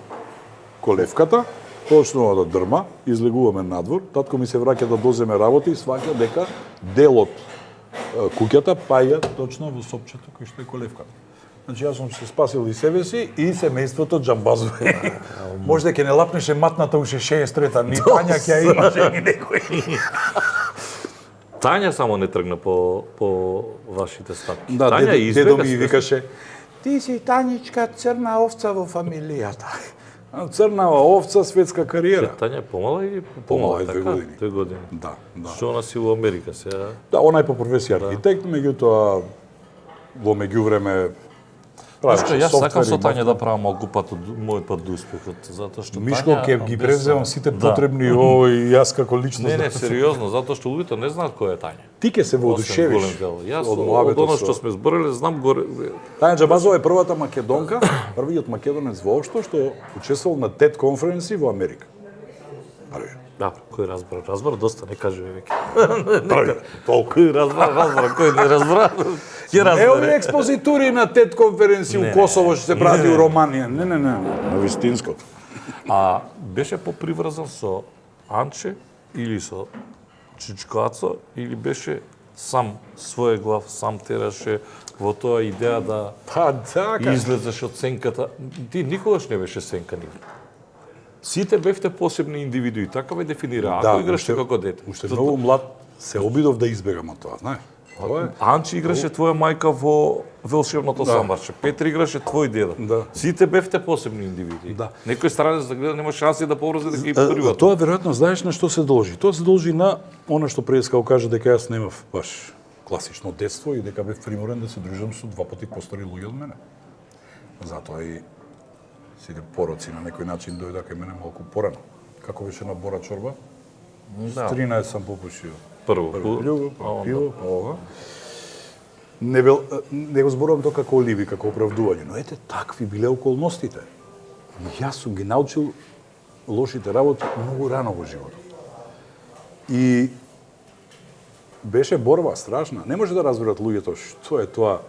Speaker 3: колевката, почнува да дрма, излегуваме надвор, татко ми се враќа да доземе работа и сваќа дека дел од куќата паја точно во сопчето кој што е колевката. Значи јас сум се спасил и себе си и семејството Джамбазове. Може дека не лапнеше матната уште 63-та, ни Тања ќе ја имаше ни некој.
Speaker 2: Тања само не тргна по вашите стапки.
Speaker 3: Да,
Speaker 2: Тања
Speaker 3: дедо ми
Speaker 2: све.
Speaker 3: викаше, ти си Тањичка црна овца во фамилијата. Црнава овца, светска кариера.
Speaker 2: Тања е помала или
Speaker 3: Помала е 2
Speaker 2: така?
Speaker 3: години.
Speaker 2: 2 години.
Speaker 3: Да, да.
Speaker 2: Што она си во Америка сега?
Speaker 3: Да, она е по професија архитект, меѓутоа во меѓувреме
Speaker 2: Зашто јас сакам со
Speaker 3: софтвери,
Speaker 2: Тања да правам малку пат од мојот пат до успехот, затоа што
Speaker 3: Мишко,
Speaker 2: Тања
Speaker 3: ќе ги
Speaker 2: без-
Speaker 3: преземам сите
Speaker 2: Да.
Speaker 3: потребни овој јас како личност.
Speaker 2: Не, сериозно, затоа што луѓето не знаат кој е Тања.
Speaker 3: Ти ќе се
Speaker 2: Освен
Speaker 3: воодушевиш.
Speaker 2: голем дел. Јас
Speaker 3: од
Speaker 2: од
Speaker 3: муабетот
Speaker 2: оно
Speaker 3: со-
Speaker 2: што сме збореле, знам горе.
Speaker 3: Тања Джабазова е првата македонка, првиот македонец воопшто што учествувал на TED конференци во Америка. Први.
Speaker 2: Да, кој разбра доста, не кажи веќе.
Speaker 3: Први. Толку.
Speaker 2: Кој разбра, кој не разбра, ќе
Speaker 3: Не овие
Speaker 2: разбере.
Speaker 3: експозитури на TED конференци у Косово што се прави у Романија. Не, на вистинското.
Speaker 2: А беше поприврзан со Анче или со Чичкоацо или беше сам свој глав, сам тераше во тоа идеја да
Speaker 3: Па така.
Speaker 2: излезеш од сенката. Ти никогаш не беше сенка нивна. Сите бевте посебни индивидуи, така ве дефинира. Ако играше како дете.
Speaker 3: Уште многу млад се обидов да избегам од тоа, знаеш. Тоа е.
Speaker 2: Анче играше твоја мајка во Велшевното самбарче. Петри играше твој деда.
Speaker 3: Да.
Speaker 2: Сите бевте посебни индивиди.
Speaker 3: Да.
Speaker 2: Некој странец да гледа нема шанси да поврзе да ги приватно.
Speaker 3: Тоа веројатно знаеш на што се должи. Тоа се должи на она што Преска каже дека јас немав баш класично детство и дека бев приморен да се дружам со 2 пати постари луѓе од мене. Затоа и сите пороци на некој начин дојдоа кај мене малку порано. Како беше на Бора Чорба?
Speaker 2: Да.
Speaker 3: 13 сам попушио.
Speaker 2: Прво,
Speaker 3: Пилјуго,
Speaker 2: а
Speaker 3: па
Speaker 2: онда.
Speaker 3: пиво, па ова. Не го зборувам тоа како оливи, како оправдување, но ете, такви биле околностите. И јас сум ги научил лошите работи многу рано во животот. И беше борба страшна. Не може да разберат луѓето што е тоа.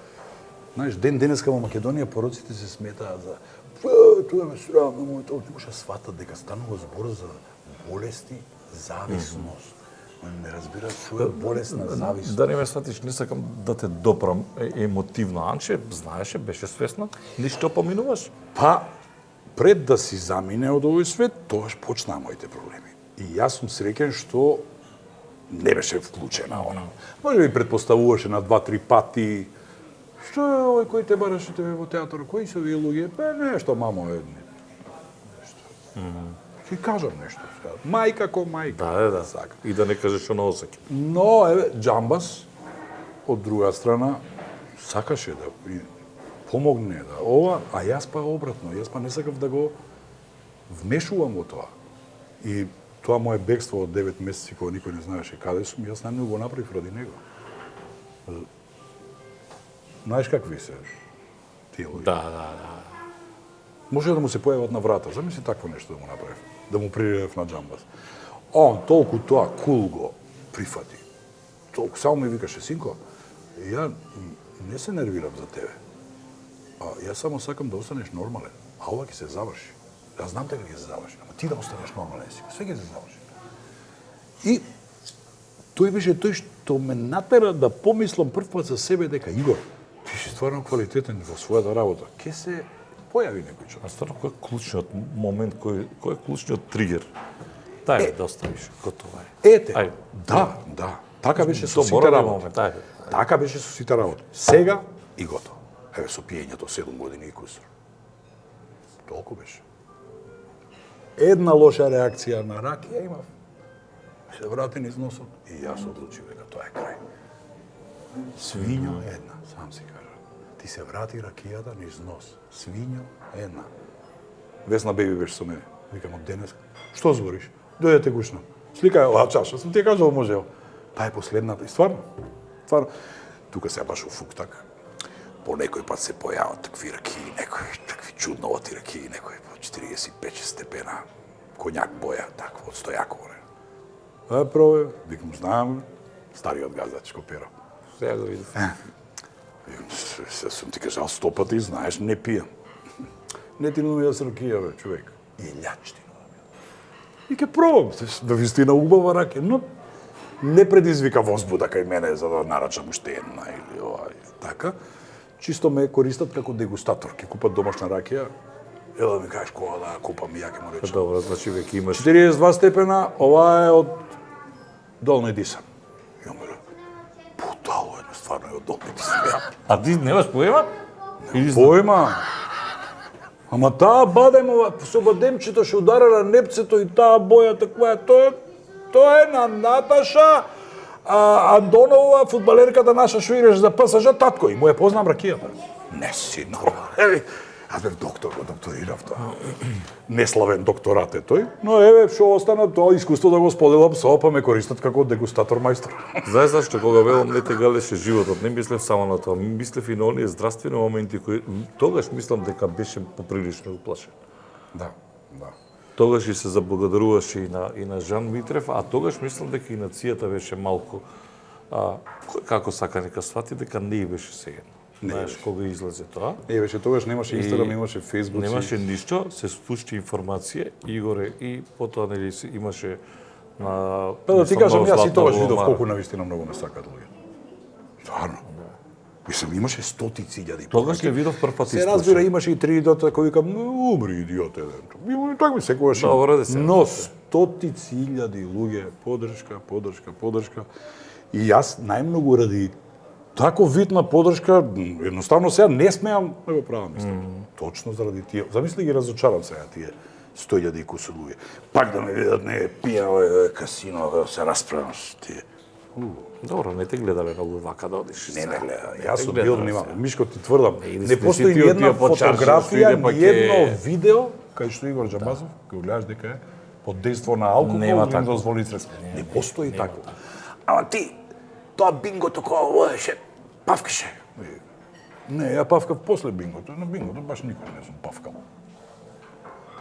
Speaker 3: Знаеш, денеска во Македонија пороците се сметаат за тоа ме срам, тоа не може да сватат дека станува збор за болести, зависност. Не разбират што е болест на зависност.
Speaker 2: Да не ме сватиш, не сакам да те допрам емотивно. Анче знаеше, беше свесна, ништо поминуваш.
Speaker 3: Па, пред да си замине од овој свет, тоаш почнаа моите проблеми. И јас сум среќен што не беше вклучена она. Може би предпоставуваше на 2-3 пати. Што е овој кој те бараше тебе во театар? Кои се овие луѓе? Па нешто, мамо е. Нешто. Ќе кажам нешто. Мајка ко мајка.
Speaker 2: Да.
Speaker 3: Сака.
Speaker 2: И да не кажеш оно осеќа.
Speaker 3: Но, еве, Джамбас, од друга страна, сакаше да помогне да ова, а јас па обратно, јас па не сакав да го вмешувам во тоа. И тоа мое бегство од 9 месеци кога никој не знаеше каде сум, јас најмногу го направив ради него. Знаеш какви се тие луѓе?
Speaker 2: Да.
Speaker 3: Може да му се појават на врата. Замисли такво нешто да му направив. Да му приревев на Джамбас. Он толку тоа кул го прифати. Толку само ми викаше, синко, ја не се нервирам за тебе. Јас само сакам да останеш нормален. А ова ќе се заврши. Јас знам дека ќе се заврши, ама ти да останеш нормален си. Све ќе се заврши. И тој беше тој што ме натера да помислам прв пат за себе дека Игор, ти си стварно квалитетен во својата работа. Ке се појави некој човек.
Speaker 2: А стварно, кој е клучниот момент, кој е клучниот тригер? Тај да оставиш, готово е.
Speaker 3: Ете,
Speaker 2: Ај,
Speaker 3: да. Така беше со
Speaker 2: то
Speaker 3: сите
Speaker 2: мора да
Speaker 3: работи.
Speaker 2: имаме, тај.
Speaker 3: Така беше со сите работи. Сега и готово. Еве со пиењето 7 години и кусор. Толку беше. Една лоша реакција на ракија имав. Се врати низ носот и јас одлучив дека тоа е крај. Свињо една, сам си кажа. Ти се врати ракијата низ нос. Свињо една. Весна Беби беше со мене. Викам од денес. Што збориш? Дојдете гушна. Сликај оваа чаша, сум ти ја кажал можео. Таа е последната и стварно. Тука се баш у фуктак. По некој пат се појават такви ракии, некои такви чудновати ракии, некои по 45 степена, коњак боја, такво, од Стојаково. Пробе, викам, знам, стариот газач копира.
Speaker 2: Сега го видов.
Speaker 3: Се сум ти кажал 100 пати, знаеш, не пијам. Не ти нуја с ракија, бе, човек. И лјачтина. И ке пробам, да вистина убава раке, но не предизвика возбуда кај мене за да нарачам уште една или ова, така. Чисто ме користат како дегустатор, ке купат домашна ракија, ела да ми кажеш кога да ја купам и ја ке му речам.
Speaker 2: Добро, значи веќе имаш
Speaker 3: 42 степена, ова е од Долни Дисан. И он ме путало едно, стварно е од Долни Дисан.
Speaker 2: А ти немаш поема? Или
Speaker 3: Поема. Ама таа бадемова со бадемчето што удара на непцето и таа боја таква е, тоа е на Наташа Андонова, фудбалерката наша што играше за ПСЖ, татко, и му ја познам ракијата. Не си нормален. Аз бев доктор, го докторирав тоа. Неславен докторат е тој, но еве што остана тоа искуство да го споделам со, па ме користат како дегустатор мајстор.
Speaker 2: Знаеш зашто кога велам не те галеше животот, не мислев само на тоа, мислев и на оние здравствени моменти кои тогаш мислам дека беше поприлично уплашен.
Speaker 3: Да.
Speaker 2: Тогаш и се заблагодаруваше и на Жан Митрев, а тогаш мислам дека и нацијата беше малку како сака нека свати дека не и беше сега. Знаеш кога излезе тоа?
Speaker 3: Не беше тогаш, немаше Инстаграм, немаше Фейсбук.
Speaker 2: Немаше ништо, се спушти информација, Игоре, и потоа нели имаше на
Speaker 3: Па да ти кажам, јас и тогаш
Speaker 2: Златна
Speaker 3: видов
Speaker 2: Лума.
Speaker 3: колку навистина многу ме сакаат луѓе. Стварно. Мислам, имаше стотици илјади.
Speaker 2: Тогаш те видов прв пат
Speaker 3: Се разбира, имаше и 3 идиота кои викам, умри идиот еден. Така ми секогаш има.
Speaker 2: Добро, да се.
Speaker 3: Но стотици илјади луѓе, поддршка. И јас најмногу ради тако вид на поддршка, едноставно сега не смеам да го правам исто. Точно заради тие. Замисли ги разочарам сега тие 100.000 и кусur луѓе. Пак да ме видат, не пијава касино, да се расправам со тие.
Speaker 2: Добро, не те гледале многу вака да одиш.
Speaker 3: Не гледа.
Speaker 2: Не
Speaker 3: Јас
Speaker 2: те
Speaker 3: сум
Speaker 2: гледале
Speaker 3: бил нима.
Speaker 2: сега.
Speaker 3: Мишко ти тврдам,
Speaker 2: Или
Speaker 3: не
Speaker 2: си
Speaker 3: постои
Speaker 2: ти
Speaker 3: ни една
Speaker 2: отија по чарши,
Speaker 3: фотографија,
Speaker 2: отиде, па
Speaker 3: ни едно
Speaker 2: ќе-
Speaker 3: видео кај што Игор Џабазов, кај гледаш дека е под дејство на алкохол
Speaker 2: Нема
Speaker 3: или
Speaker 2: тако.
Speaker 3: дозволени средства. Не постои тако. Ама ти, тоа бингото кога водеше, павкаше. Не, ја павкав после бингото. На бингото баш никој не сум павкал.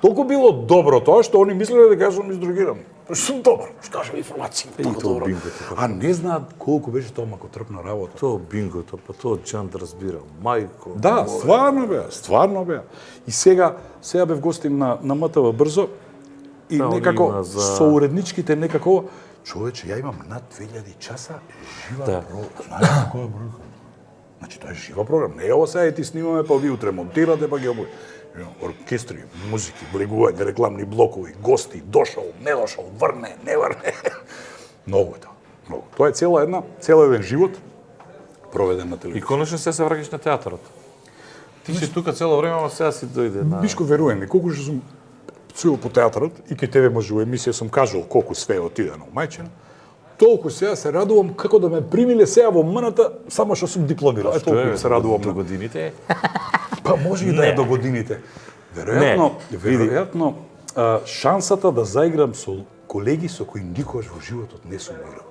Speaker 3: Толку било добро тоа што они мислеле дека јас сум издрогиран. Сум добар, кажам информација. Толку
Speaker 2: тоа
Speaker 3: добро.
Speaker 2: бингото,
Speaker 3: А не знаат колку беше тоа макотрпна работа.
Speaker 2: Тоа бингото, па тоа Џанд разбира. Мајко.
Speaker 3: Да, стварно беа. И сега бев гостин на МТВ брзо и
Speaker 2: Да,
Speaker 3: некако
Speaker 2: има за-
Speaker 3: со уредничките некако човече, ја имам над 2000 часа жива
Speaker 2: Да.
Speaker 3: програма. Знаеш која е бројка? Значи тоа е жива програма. Не е ова сега и ти снимаме па ви утре монтирате па ги обој. Оркестри, музики, влегување, рекламни блокови, гости, дошол, не дошол, врне, не врне. Многу е тоа. Многу. Тоа е цел еден живот проведен на
Speaker 2: И
Speaker 3: телевизија.
Speaker 2: конечно се враќаш на театарот. Ти си тука цело време, ама сега си дојде на...
Speaker 3: Бишко, веруjem ми, колку што сум цуил по театарот и кај тебе може у емисија сум кажал колку све отиде на мајчина, толку сега се радувам како да ме примиле сега во МНТ, само што сум дипломирал. Е, толку се радувам
Speaker 2: до
Speaker 3: на
Speaker 2: годините.
Speaker 3: Па може и да е до годините. Веројатно, шансата да заиграм со колеги со кои никогаш во животот не сум играл.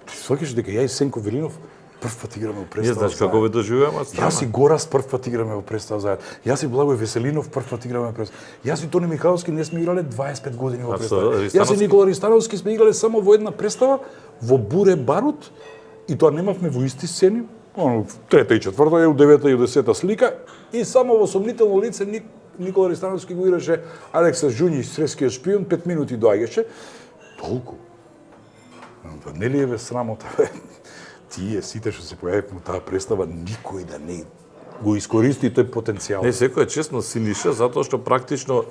Speaker 3: Ти сваќаш дека ја и Сенко Велинов прв пат играме во
Speaker 2: Не
Speaker 3: представа.
Speaker 2: знаеш како ве доживеаме,
Speaker 3: Јас и Горас прв пат играме во представа заедно. Јас и Благој Веселинов прв пат играме во представа. Јас и Тони Михайловски не сме играле 25 години во
Speaker 2: А
Speaker 3: представа.
Speaker 2: со
Speaker 3: Јас и
Speaker 2: Ристановски?
Speaker 3: Никола Ристановски сме играле само во една представа во Буре Барут и тоа немавме во исти сцени. Оно, трета и четврта, у девета и у десета слика и само во сомнително лице Никола Ристановски го играше Алекса Жуњич, срескиот шпион, 5 минути доаѓаше. Толку. нели е срамота, бе? Тие сите што се појавив му таа представа, никој да не го искористи тој потенцијал.
Speaker 2: Не, секој е честно Синиша, затоа што практично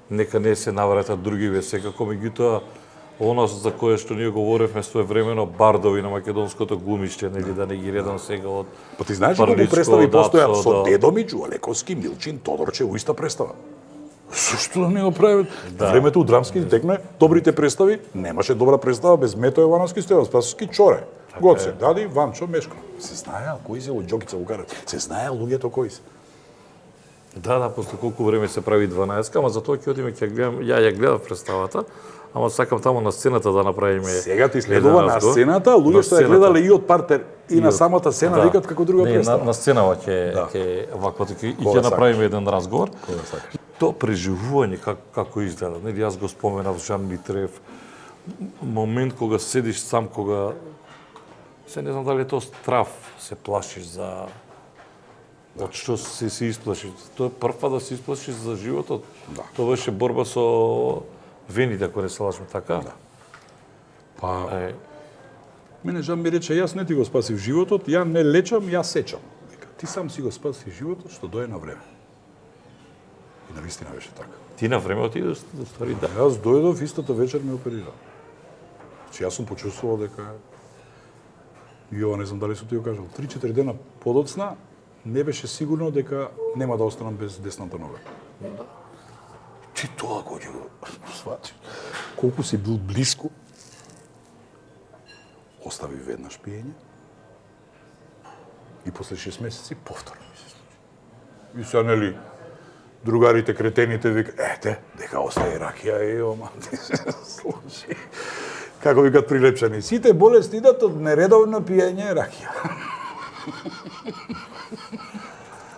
Speaker 2: нека не се навратат другиве, секако меѓутоа оно за кое што ние говоревме своевремено бардови на македонското глумиште, нели да не ги редам сега од
Speaker 3: Па ти знаеш колку
Speaker 2: Прличко,
Speaker 3: представи постојат
Speaker 2: Дацо,
Speaker 3: со
Speaker 2: да.
Speaker 3: Дедомиќ, Олековски, Милчин, Тодорче, уиста представа. Зошто да не го прават? Да. Времето у драмски текме, добрите представи, немаше добра представа без Мето Јовановски, Стеван Спасовски, Чоре. Гоце, Дади, Ванчо, Мешко. Се знаеа кои се од Џокица го карат. Се знаеа луѓето кои се.
Speaker 2: Да, после колку време се прави 12, ама затоа ќе одиме ќе гледам, ја гледав представата, ама сакам таму на сцената да направиме.
Speaker 3: Сега ти следува на сцената, луѓе што ја гледале и од партер и на самата сцена викат како друга представа.
Speaker 2: На сценава ќе ваква и ќе направиме еден разговор. То преживување како изгледа, нели јас го споменав Жан Митрев, момент кога седиш сам, кога се не знам дали е тоа страв, се плашиш за од што се исплашиш. Тоа е прв пат да се исплашиш за животот.
Speaker 3: Да.
Speaker 2: Тоа беше борба со вените, ако не се лажам, така? Да.
Speaker 3: Па, мене Жан ми рече, јас не ти го спасив животот, ја не лечам, ја сечам. Вика, ти сам си го спаси животот, што дое на време. И навистина беше така.
Speaker 2: Ти на време отидеш, ствари да.
Speaker 3: Јас дојдов, истата вечер ме оперира. Значи, јас сум почувствувал дека и ова не знам дали сум ти го кажал, 3-4 дена подоцна не беше сигурно дека нема да останам без десната нога. Да. Ти тоа го ќе го сватиш. Колку си бил блиско, остави веднаш пиење и после 6 месеци повторно ми се случи. И сега нели другарите кретените вика, ете, дека остаje ракија и ома ти се случи. Како викат прилепчани, сите болести идат од нередовно пиење ракија.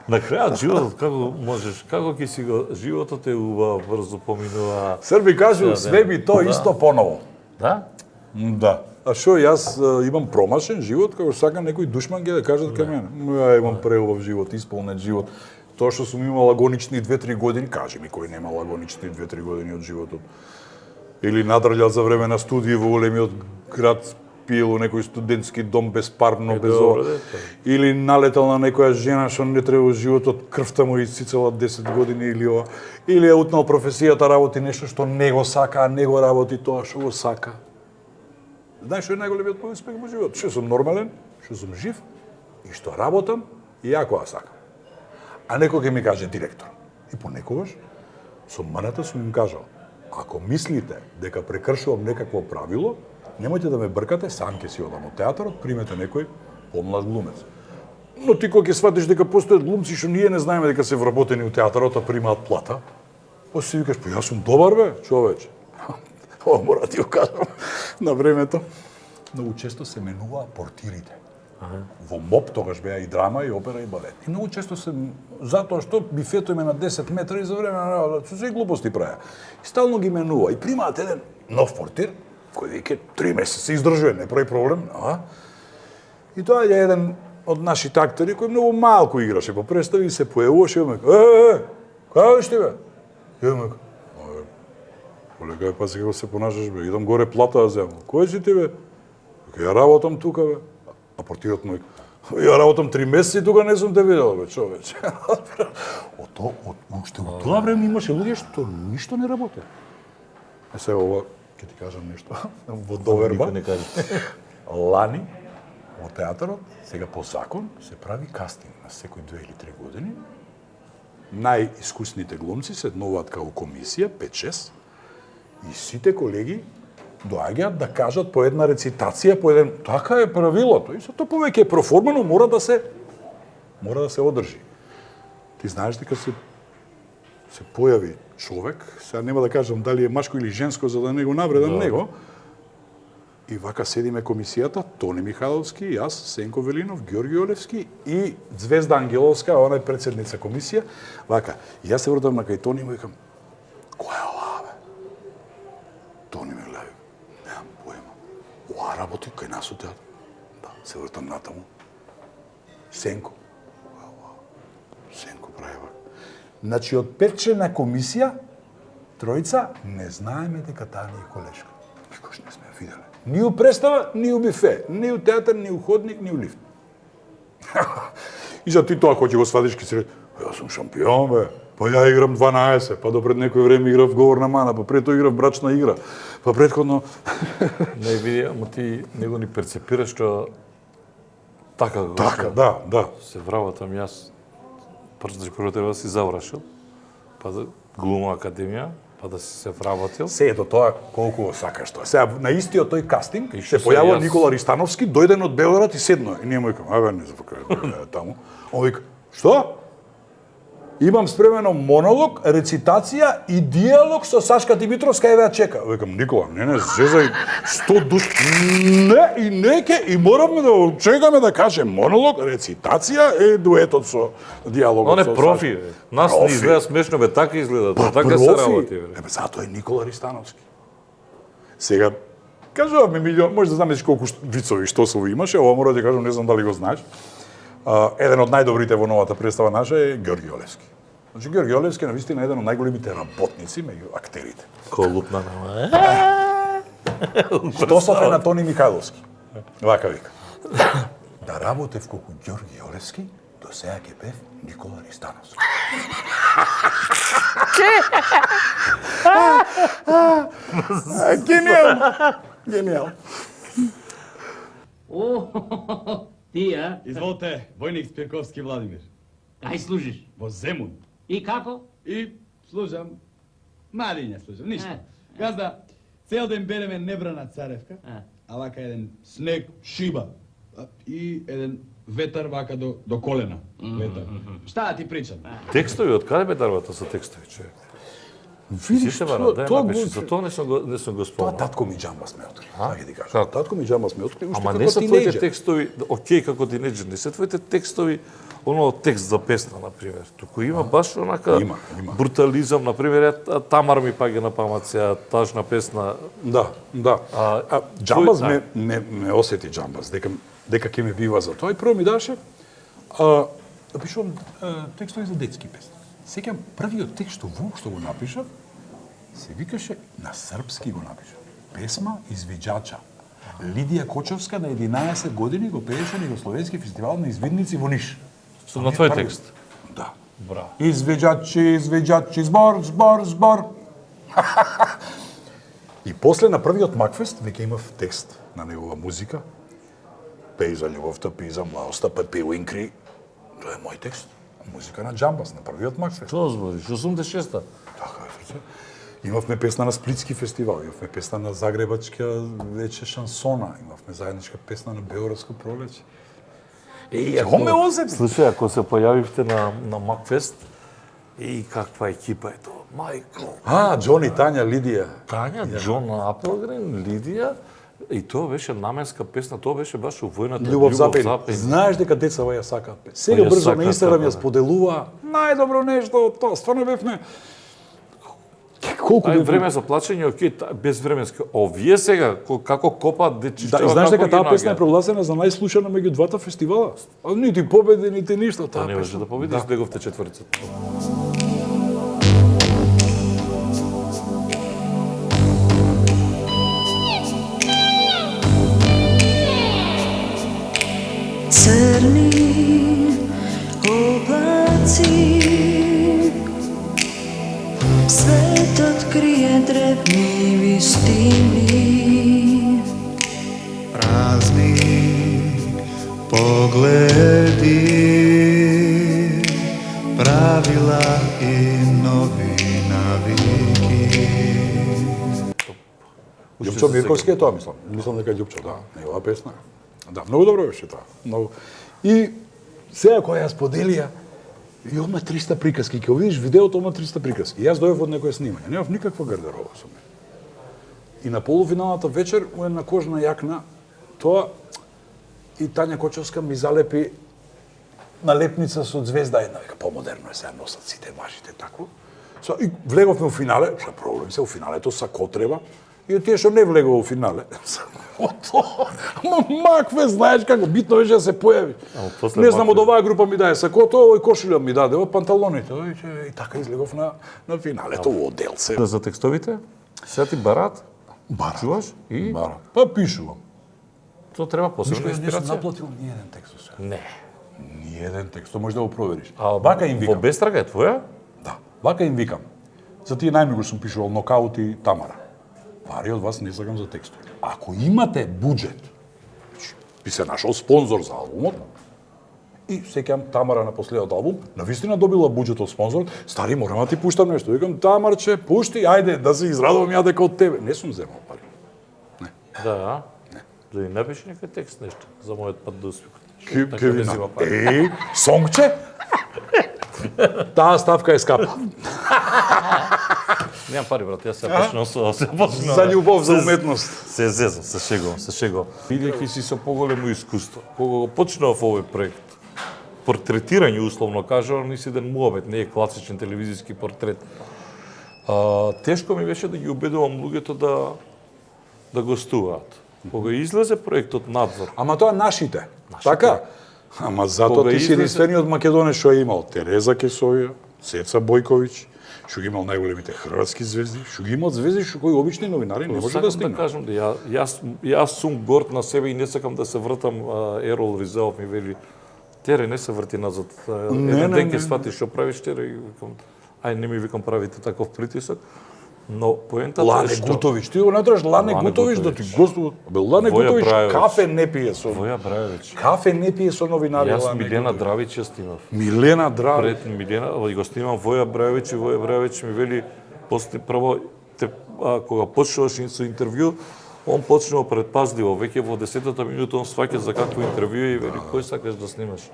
Speaker 2: На крајот животот како можеш, како ќе си го животот е убав, брзо поминува.
Speaker 3: Срби кажу, све би то исто поново.
Speaker 2: Да?
Speaker 3: Да. А шо, јас имам промашен живот, како сакам некој душман ќе да кажат кај мене. Ја имам преубав живот, исполнет живот. Тоа што сум имал агонични 2-3 години, кажи ми кој нема агонични 2-3 години од животот. Или надрљал за време на студии во големиот град, пиел у некој студентски дом безпарно, без ова. Или налетал на некоја жена што не треба животот, крвта му исцицала 10 години или ова. Или е утнал професијата, работи нешто што не го сака, а не го работи тоа што го сака. Знаеш што е најголемиот мој успех во живот? Што сум нормален, што сум жив и што работам и ја кога сакам. А некој ќе ми каже директор. И понекогаш со маната сум им кажал, ако мислите дека прекршувам некакво правило, немојте да ме бркате, сам ќе си одам од театарот, примете некој помлад глумец. Но ти кога ќе сватиш дека постојат глумци што ние не знаеме дека се вработени у театарот, а примаат плата, после си викаш, па јас сум добар бе, човече. Ова мора да ти го кажам на времето. Многу често се менуваа портирите. Во МОП тогаш беа и драма, и опера, и балет. И многу често се, затоа што бифето им е на 10 метри за време на работа, се глупости правеа. И стално ги менува. И примаат еден нов портир, кој веќе 3 месеци издржува, не прави проблем. И тоа е еден од нашите актери кој многу малку играше по представи и се појавуваше и ме кај ти бе? И ме колега, пази како се понашаш бе, идам горе плата да земам. Кој си ти бе? Ја работам тука бе. А портирот му ја работам 3 месеци тука не сум те видел бе, човече. Уште во тоа време имаше луѓе што ништо не работе. Сега ова ќе ти кажам нешто во доверба.
Speaker 2: Не кажи.
Speaker 3: Лани во театарот, сега по закон се прави кастинг на секој 2 или 3 години. Најискусните глумци се еднуваат како комисија 5-6 и сите колеги доаѓаат да кажат по една рецитација, по еден така е правилото. И тоа повеќе е проформено, мора да се одржи. Ти знаеш дека се појави човек, сега нема да кажам дали е машко или женско за да не го навредам него. И вака седиме комисијата, Тони Михайловски, јас, Сенко Велинов, Ѓорги Олевски и Звезда Ангеловска, она е председница комисија. Вака, и јас се вртам на кај Тони и му викам, која е ова бе? Тони ме гледа, немам поема. Ова работи кај нас у театар. Да, се вртам натаму. Сенко. Сенко прави вака. Значи, од 5-члена комисија, тројца, не знаеме дека таа не е колешка. Никош не сме ја виделе. Ни у представа, ни у бифе, ни у театар, ни у ходник, ни у лифт. И за ти тоа кој ќе го свадиш ке си рече, јас сум шампион бе. Па ја играм 12, па допред некој време играв говорна мана, па пред тоа играв брачна игра. Па претходно
Speaker 2: Не види, ама ти него ни перцепираш што така го.
Speaker 3: така, да.
Speaker 2: Се вработам јас. Прво треба да си завршил, па да глума академија, па да си се вработил.
Speaker 3: Се ето тоа колку го сакаш тоа. Сега на истиот тој кастинг
Speaker 2: И
Speaker 3: се
Speaker 2: што
Speaker 3: појавува
Speaker 2: јас-
Speaker 3: Никола Ристановски, дојден од Белград и седно. И ние му викам, абе не запакај таму. Он вика, што? Имам спремено монолог, рецитација и диалог со Сашка Димитровска, еве ја чека. Викам, Никола, не зезај 100 душ. Не, и неке, и моравме да чекаме да каже монолог, рецитација и дуетот со диалогот
Speaker 2: Он е
Speaker 3: со
Speaker 2: профи,
Speaker 3: Сашка.
Speaker 2: бе. Нас не
Speaker 3: Профи.
Speaker 2: изгледа смешно, бе, така изгледа,
Speaker 3: Па,
Speaker 2: така се
Speaker 3: профи.
Speaker 2: работи, бе.
Speaker 3: Ебе, затоа е Никола Ристановски. Сега, кажуваме милион, може да замислиш колку вицови што се имаше, ова мора да ти кажам, не знам дали го знаеш. Еден од најдобрите во новата представа наша е Георги Олевски. Значи, Георги Олевски е навистина еден од најголемите работници меѓу актерите.
Speaker 2: Колупна нема.
Speaker 3: Штосов е на Тони Михајловски. Вака вика. Да работев колку Георги Олевски, до сега ќе бев Никола Ристановски. Генијално. Генијално.
Speaker 6: О, ти, а?
Speaker 7: Изволте, војник Спирковски Владимир.
Speaker 6: Кај служиш?
Speaker 7: Во Земун.
Speaker 6: И како?
Speaker 7: И служам, малиња служам, ништо.
Speaker 6: Е.
Speaker 7: Газда, цел ден береме небрана царевка,
Speaker 6: Е.
Speaker 7: а вака еден снег, шиба, и еден ветар вака до колена. Ветар. Шта да ти причам?
Speaker 2: Текстови, од каде бе дарбата со текстови, човек?
Speaker 3: Видиш,
Speaker 2: Сите
Speaker 3: тоа,
Speaker 2: бара, да,
Speaker 3: тоа
Speaker 2: напиши,
Speaker 3: го...
Speaker 2: за тоа не сум го
Speaker 3: Тоа
Speaker 2: спомнал.
Speaker 3: татко ми џамба сме откри.
Speaker 2: А?
Speaker 3: Така ќе ти кажам.
Speaker 2: Како?
Speaker 3: Татко ми џамба сме откри, уште
Speaker 2: Ама
Speaker 3: како
Speaker 2: не се твоите
Speaker 3: тинејџер.
Speaker 2: текстови, окей, како тинејџер, не се твоите текстови, оно текст за песна, например. Туку има баш онака
Speaker 3: Има.
Speaker 2: брутализам, например, Тамар ми паѓа на памет сега, тажна песна.
Speaker 3: Да.
Speaker 2: А,
Speaker 3: Џамбаз
Speaker 2: твој-
Speaker 3: ме осети џамбаз, дека ќе ме бива за тоа. И прво ми даше, да пишувам текстови за детски песни. Сеќам првиот текст што воопшто го напишав, се викаше на српски го напишав. Песма Извиџача. Лидија Кочовска на 11 години го пееше на Југословенски фестивал на извидници во Ниш.
Speaker 2: Со на твој текст.
Speaker 3: Да.
Speaker 2: Браво.
Speaker 3: Извиџачи, збор. И после на првиот Макфест веќе имав текст на негова музика. Пеј за љубовта, пеј за младоста, па пеј Уинкри. Тоа е мој текст. Музика на Џамбас на првиот Макфест.
Speaker 2: Што збориш? 86-та?
Speaker 3: Така е. Имавме песна на Сплитски фестивал, имавме песна на Загребачка вече шансона, имавме заедничка песна на Белградско пролеće. Како ме озеби?
Speaker 2: Слушај, ако се појавивте на Макфест, и каква екипа е тоа? Мајко.
Speaker 3: Џони, Тања, Лидија.
Speaker 2: Тања, Џон Апелгрен, Лидија, и тоа беше наменска песна, тоа беше баш у војната
Speaker 3: Љубов запени. Знаеш дека децава ја сакаат песна. Сега
Speaker 2: Ја
Speaker 3: брзо на
Speaker 2: сакаат,
Speaker 3: Инстаграм ја
Speaker 2: така, да.
Speaker 3: споделува. Најдобро нешто од тоа. Стварно бевме колку
Speaker 2: Ај
Speaker 3: бевме.
Speaker 2: време за плачење, окей, безвременски. Овие сега како копаат дечиштева,
Speaker 3: Да, и знаеш
Speaker 2: како
Speaker 3: дека
Speaker 2: ги
Speaker 3: таа песна е
Speaker 2: наоѓаат?
Speaker 3: прогласена за најслушана меѓу двата фестивала. А нити победи, нити ништо
Speaker 2: Тоа
Speaker 3: таа
Speaker 2: не може
Speaker 3: песна.
Speaker 2: да победиш, беговте четврцата.
Speaker 8: Crni oblaci, svet otkrije drevni vistini.
Speaker 9: Prazni pogledi, pravila i novi naviki.
Speaker 3: Љупчо Мирковски е тоа, мислам. Мислам дека е Љупчо, да. Негова песна. Да, многу добро беше тоа. Многу. И сега кога ја споделија, и одма 300 приказки, ќе видиш видеото, одма 300 приказки. Јас дојав од некое снимање, немав никаква гардероба со мене. И на полуфиналната вечер, у една кожна јакна, тоа и Тања Кочовска ми залепи налепница со звезда една, века помодерно е сега носат сите мажите тако. И влеговме у финале, што проблем се, у финалето сако треба, и од тие што не влегува у финале. Макве, знаеш како, битно беше да се појави.
Speaker 2: после
Speaker 3: Не знам, од
Speaker 2: Макве-
Speaker 3: оваа група ми даде сакото, овој кошулја ми даде, овој панталоните. И така излегов на финалето, у одел се.
Speaker 2: За текстовите, сега ти барат,
Speaker 3: Бара.
Speaker 2: Чуваш? И
Speaker 3: Бара. Па пишувам.
Speaker 2: тоа треба посебна
Speaker 3: Мишко, ја не сум
Speaker 2: инспирација.
Speaker 3: наплатил ни еден текст до сега.
Speaker 2: Не.
Speaker 3: Ни еден текст, тоа можеш да го провериш.
Speaker 2: А
Speaker 3: Вака им
Speaker 2: во
Speaker 3: викам.
Speaker 2: Бестрага е твоја?
Speaker 3: Да. Вака им викам. За тие најмногу сум пишувал Нокаут и Тамара. Пари од вас не сакам за текстови. Ако имате буџет, би се нашол спонзор за албумот, и сеќам Тамара на последниот албум, навистина добила буџет од спонзор, стари, морам да ти пуштам нешто. Викам, Тамарче, пушти, ајде, да се израдувам ја дека од тебе. Не сум земал пари.
Speaker 2: Да. Да и напиши некој текст нешто за мојот пат до успехот.
Speaker 3: Ке ви сонгче? Таа ставка е скапа.
Speaker 2: Немам пари, брат, јас се почнав се почнав.
Speaker 3: За љубов, за уметност.
Speaker 2: Се зезам, се шегувам. Бидејќи си со поголемо искуство, кога го почнав овој проект, портретирање условно кажано, низ еден муабет, не е класичен телевизиски портрет. Тешко ми беше да ги убедувам луѓето да гостуваат. Кога излезе проектот Надзор,
Speaker 3: Ама тоа нашите. Така? Ама затоа
Speaker 2: Кога
Speaker 3: ти си
Speaker 2: излезе-
Speaker 3: единствениот македонец што е имал Тереза Кесовија, Цеца Бојковиќ, што ги имал најголемите хрватски звезди, што ги имал звезди што кои обични новинари не може да
Speaker 2: сакам да
Speaker 3: стигнат.
Speaker 2: кажам да јас сум горд на себе и не сакам да се вртам. Ерол Ризаов ми вели Тере, не се врти назад. Еден ден ќе сватиш што правиш, Тере, и викам, ај не ми викам правите таков притисок. Но поентата е
Speaker 3: Лане
Speaker 2: што
Speaker 3: Гутовиќ, ти го натраш Лане
Speaker 2: Лане
Speaker 3: Гутовиќ да ти
Speaker 2: Гутовиќ.
Speaker 3: гостува. Бе Лане
Speaker 2: Воја
Speaker 3: Гутовиќ
Speaker 2: Брајовиќ.
Speaker 3: кафе не пие со
Speaker 2: Воја Брајовиќ.
Speaker 3: кафе не пие со новинари.
Speaker 2: Јас
Speaker 3: Лане
Speaker 2: Милена
Speaker 3: Гутовиќ.
Speaker 2: Дравиќ ја снимав.
Speaker 3: Милена Драви.
Speaker 2: Пред Милена, и го снимам Воја Брајовиќ и Воја Брајовиќ ми вели после прво кога почнуваш со интервју, он почнува предпазливо, веќе во 10-та минута он сваќа за какво интервју и вели кој сакаш да снимаш.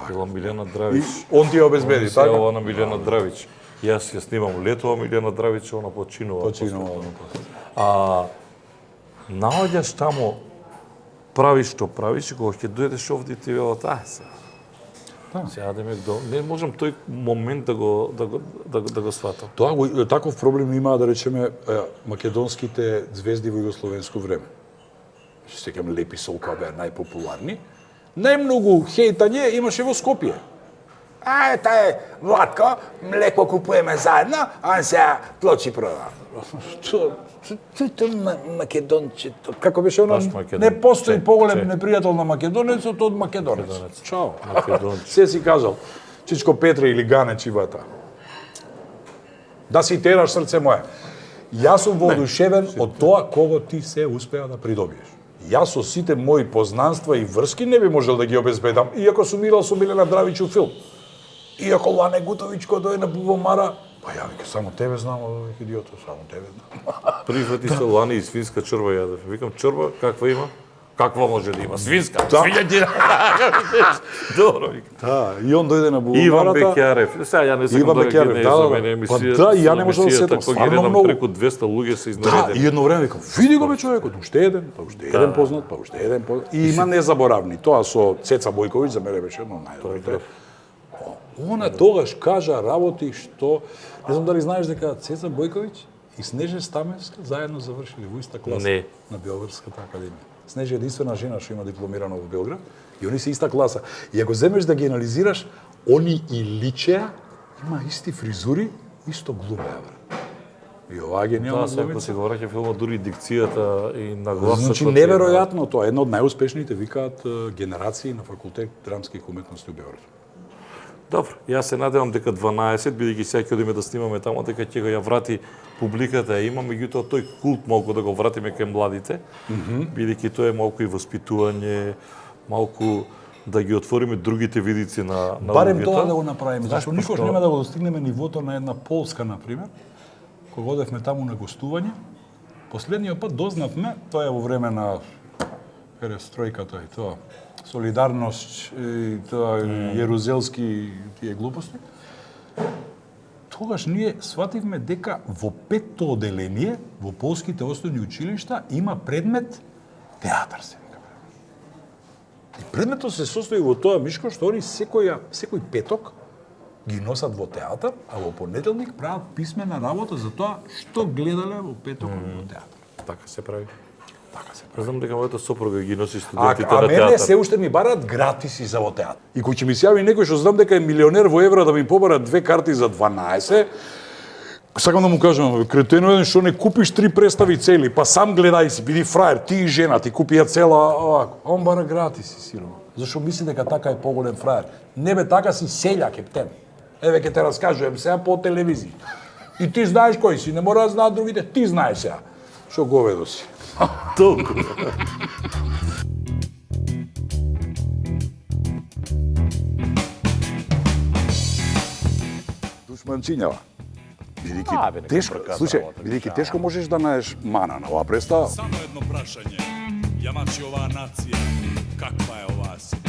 Speaker 2: Била Милена Дравиќ.
Speaker 3: Он ти ја обезбеди,
Speaker 2: Се
Speaker 3: така?
Speaker 2: ова на Милена Дравиќ. Јас ја снимам летова Милена Дравиќ, она починува.
Speaker 3: Починува.
Speaker 2: Наоѓаш таму, правиш што правиш и кога ќе дојдеш овде ти велат, сега. Сега да ме не можам тој момент да го сватам.
Speaker 3: Таков проблем има, да речеме, македонските звезди во југословенско време. Се сеќам Лепи Солка беа најпопуларни. Најмногу хејтање имаше во Скопје. Тај Владко, млеко купуваме заедно, а он сега плочи продава. Македончето. Како беше оно?
Speaker 2: Баш македон.
Speaker 3: Не постои
Speaker 2: Че,
Speaker 3: поголем
Speaker 2: че.
Speaker 3: непријател на македонецот од македонец. Чао.
Speaker 2: Македонче.
Speaker 3: Се си кажал. Чичко Петре или Гане Чивата. Да си тераш срце мое. Јас сум воодушевен од тоа кого ти се успеа да придобиеш. Јас со сите мои познанства и врски не би можел да ги обезбедам, иако сум играл со Милена Дравиќ у филм. Иако Лане Гутовиќ кој дојде на Бубомара, па ја вика само тебе знам, вика идиото, само тебе знам.
Speaker 2: Прифати се лани и свинска чорба јадев. Викам, чорба каква има? Каква може да има? Свинска.
Speaker 3: Да.
Speaker 2: Свињање. Добро, викам.
Speaker 3: Да, и он дојде на Бубомарата.
Speaker 2: Иван Бекјарев. Сега ја не сакам
Speaker 3: Иван
Speaker 2: да ги
Speaker 3: Бекјарев,
Speaker 2: не
Speaker 3: да,
Speaker 2: за
Speaker 3: да.
Speaker 2: мене
Speaker 3: Па
Speaker 2: емисија.
Speaker 3: да, и ја не можам да се сетам,
Speaker 2: Кога
Speaker 3: стварно
Speaker 2: гледам
Speaker 3: многу.
Speaker 2: преку 200 луѓе се
Speaker 3: Да,
Speaker 2: изнередени.
Speaker 3: и едно време викам, види го бе човекот, уште еден, па уште еден познат, па уште еден познат. И има незаборавни. Тоа со Цеца Бојковиќ за мене беше едно од најдобрите. Она тогаш кажа работи што не знам дали знаеш дека Цеца Бојковиќ и Снежа Стаменска заедно завршиле во иста класа
Speaker 2: Не.
Speaker 3: на Белградската академија. Снежа е единствена жена што има дипломирано во Белград и они се иста класа. И ако земеш да ги анализираш, они и личеа, има исти фризури, исто глумеа. И ова е генијално
Speaker 2: Тоа се ако се го враќа филмот, дури дикцијата и нагласот.
Speaker 3: Значи неверојатно тоа, едно од најуспешните викаат генерации на факултет драмски уметности у Београд.
Speaker 2: Добро, јас се надевам дека 12, бидејќи сега ќе одиме да снимаме таму, дека ќе го ја врати публиката има, меѓутоа тој култ малку да го вратиме кај младите, бидејќи тоа е малку и воспитување, малку да ги отвориме другите видици на
Speaker 3: Барем
Speaker 2: луѓето.
Speaker 3: тоа да го направиме,
Speaker 2: Знаеш
Speaker 3: зашто никош
Speaker 2: пошто-
Speaker 3: нема да го достигнеме нивото на една Полска, например, кога одевме таму на гостување. Последниот пат дознавме, тоа е во време на перестројката и тоа, солидарност и тоа јерузелски тие глупости. Тогаш ние свативме дека во 5-то оделение во полските основни училишта има предмет театар се вика. И предметот се состои во тоа, Мишко, што они секој петок ги носат во театар, а во понеделник прават писмена работа за тоа што гледале во петокот во театар.
Speaker 2: Така се прави.
Speaker 3: Така се
Speaker 2: Знам дека мојата сопруга ги носи
Speaker 3: А
Speaker 2: студентите на
Speaker 3: мене
Speaker 2: театар.
Speaker 3: се уште ми барат гратиси за во театар. И кој ќе ми се јави некој што знам дека е милионер во евра да ми побара 2 карти за 12, Сакам да му кажам, кретено еден што не купиш 3 представи цели, па сам гледај си, биди фраер, ти и жена, ти купи ја цела овако. Он бара гратис, сирово. Зашо мисли дека така е поголем фраер? Не бе, така си селјак ептен. Еве ќе те раскажувам сега по телевизија. И ти знаеш кој си, не мора да знаат другите, ти знаеш сега. Шо говедо си.
Speaker 2: Толку.
Speaker 3: Душманчињава. Бидејќи
Speaker 2: А, бе, нека
Speaker 3: тешко,
Speaker 2: брката
Speaker 3: слушај,
Speaker 2: работа,
Speaker 3: бидејќи
Speaker 2: да.
Speaker 3: тешко можеш да наеш мана на оваа представа.
Speaker 1: Само едно прашање. Ја мачи оваа нација, каква е оваа ситуација?